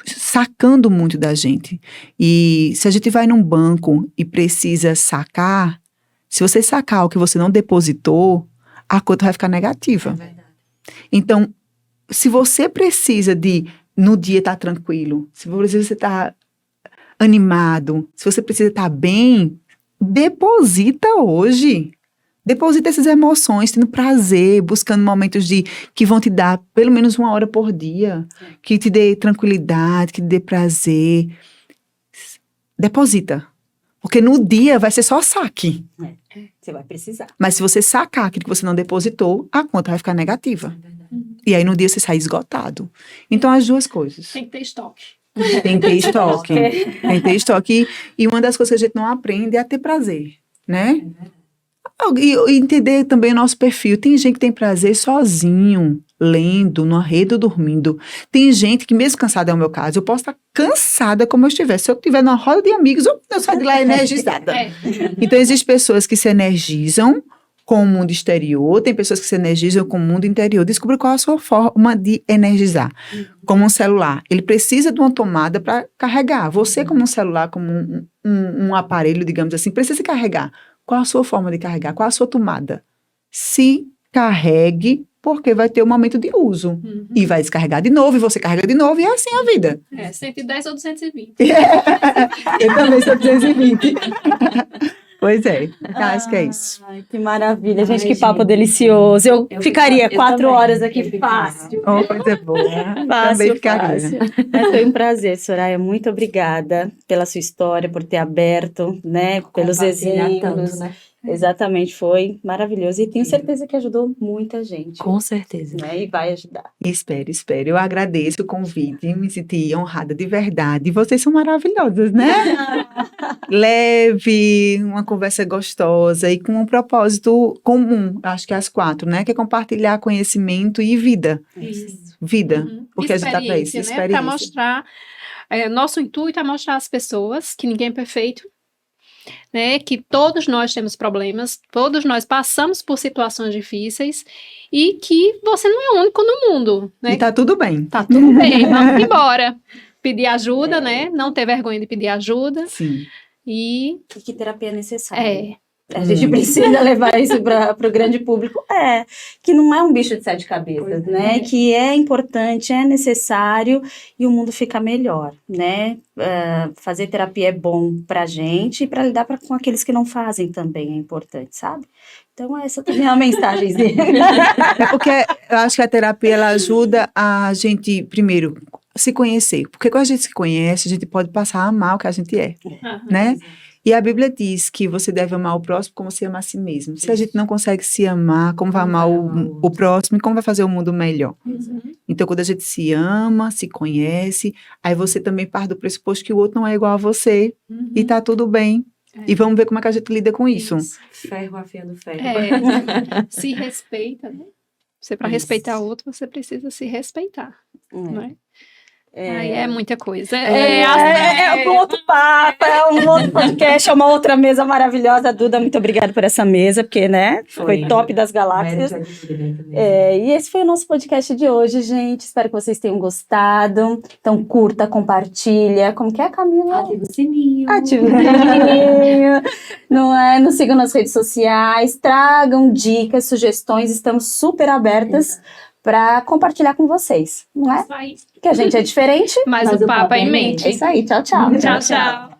S4: sacando muito da gente. E se a gente vai num banco e precisa sacar, se você sacar o que você não depositou, a conta vai ficar negativa.
S3: É verdade.
S4: Então, se você precisa no dia estar tranquilo, se você estar animado, se você precisa estar bem, deposita hoje. Deposita essas emoções, tendo prazer, buscando momentos que vão te dar pelo menos 1 hora por dia, que te dê tranquilidade, que te dê prazer. Deposita. Porque no dia vai ser só saque.
S1: Você vai precisar.
S4: Mas se você sacar aquilo que você não depositou, a conta vai ficar negativa.
S3: É verdade.
S4: E aí no dia você sai esgotado. Então, as duas coisas.
S2: Tem que ter estoque.
S4: Tem que ter estoque. Tem que ter estoque. E uma das coisas que a gente não aprende é a ter prazer, né? E entender também o nosso perfil. Tem gente que tem prazer sozinho, lendo, numa rede ou dormindo. Tem gente que, mesmo cansada, é o meu caso, eu posso estar cansada como eu estiver. Se eu estiver numa roda de amigos, eu saio de lá energizada. Então, existem pessoas que se energizam com o mundo exterior, tem pessoas que se energizam com o mundo interior. Descubra qual é a sua forma de energizar. Como um celular, ele precisa de uma tomada para carregar. Você, como um celular, como um aparelho, digamos assim, precisa carregar. Qual a sua forma de carregar? Qual a sua tomada? Se carregue porque vai ter um momento de uso.
S2: Uhum.
S4: E vai descarregar de novo, e você carrega de novo, e é assim a vida.
S2: 110 ou 220.
S4: Eu também sou 220. Pois é, acho que é isso.
S1: Ai, que maravilha, gente,
S3: Ai,
S1: que papo
S3: gente.
S1: delicioso. Eu
S3: Eu
S1: ficaria
S3: eu
S1: 4
S3: também,
S1: horas aqui
S3: eu ficava.
S1: fácil.
S4: Oh, coisa boa. Também
S1: Fácil,
S4: ficaria.
S1: fácil. Mas foi um prazer, Soraya. Muito obrigada pela sua história, por ter aberto, né? Pelos
S3: Compartilhar
S1: exemplos.
S3: tanto, né?
S1: Exatamente, foi maravilhoso. E tenho certeza que ajudou muita gente.
S3: Com certeza.
S1: Né? E vai ajudar.
S4: Espero. Eu agradeço o convite, me senti honrada de verdade. Vocês são maravilhosas, né? Leve, uma conversa gostosa e com um propósito comum, acho que as 4, né? Que é compartilhar conhecimento e vida.
S2: Isso.
S4: Vida,
S2: Uhum.
S4: porque a gente tá para isso,
S2: Experiência, né? Para mostrar, nosso intuito é mostrar às pessoas que ninguém é perfeito, né? Que todos nós temos problemas, todos nós passamos por situações difíceis e que você não é o único no mundo, né?
S4: E tá tudo bem.
S2: Tá tudo bem, vamos embora. Pedir ajuda, né? Não ter vergonha de pedir ajuda
S4: Sim.
S2: e
S1: E que terapia é necessária.
S2: é,
S1: A gente precisa levar isso para o grande público. Que não é um bicho de 7 cabeças, né? Que é importante, é necessário e o mundo fica melhor, né? Fazer terapia é bom pra gente e para lidar com aqueles que não fazem também é importante, sabe? Então essa também é uma mensagenzinha.
S4: É porque eu acho que a terapia ela ajuda a gente, primeiro, se conhecer. Porque quando a gente se conhece, a gente pode passar a amar o que a gente é, né? E a Bíblia diz que você deve amar o próximo como se ama a si mesmo. Se a gente não consegue se amar, como vai amar o próximo e como vai fazer o mundo melhor? Então, quando a gente se ama, se conhece, aí você também parte do pressuposto que o outro não é igual a você e tá tudo bem. E vamos ver como é que a gente lida com isso.
S3: Ferro afiando ferro.
S2: Se respeita, né? Você, para
S1: Isso.
S2: respeitar o outro, você precisa se respeitar, não é? Aí
S1: É
S2: é muita coisa.
S1: um outro papo, é um outro podcast, é uma outra mesa maravilhosa. Duda, muito obrigada por essa mesa, porque, né, foi top das galáxias. E esse foi o nosso podcast de hoje, gente. Espero que vocês tenham gostado. Então, curta, compartilha. Como que é, Camila?
S3: Ativa o sininho.
S1: Ativa o sininho. Não é? Nos sigam nas redes sociais. Tragam dicas, sugestões. Estamos super abertas para compartilhar com vocês, não é?
S2: Isso aí.
S1: Que a gente é diferente,
S2: Mas o papo é em mente.
S1: É isso aí, tchau, tchau.
S2: Tchau, tchau.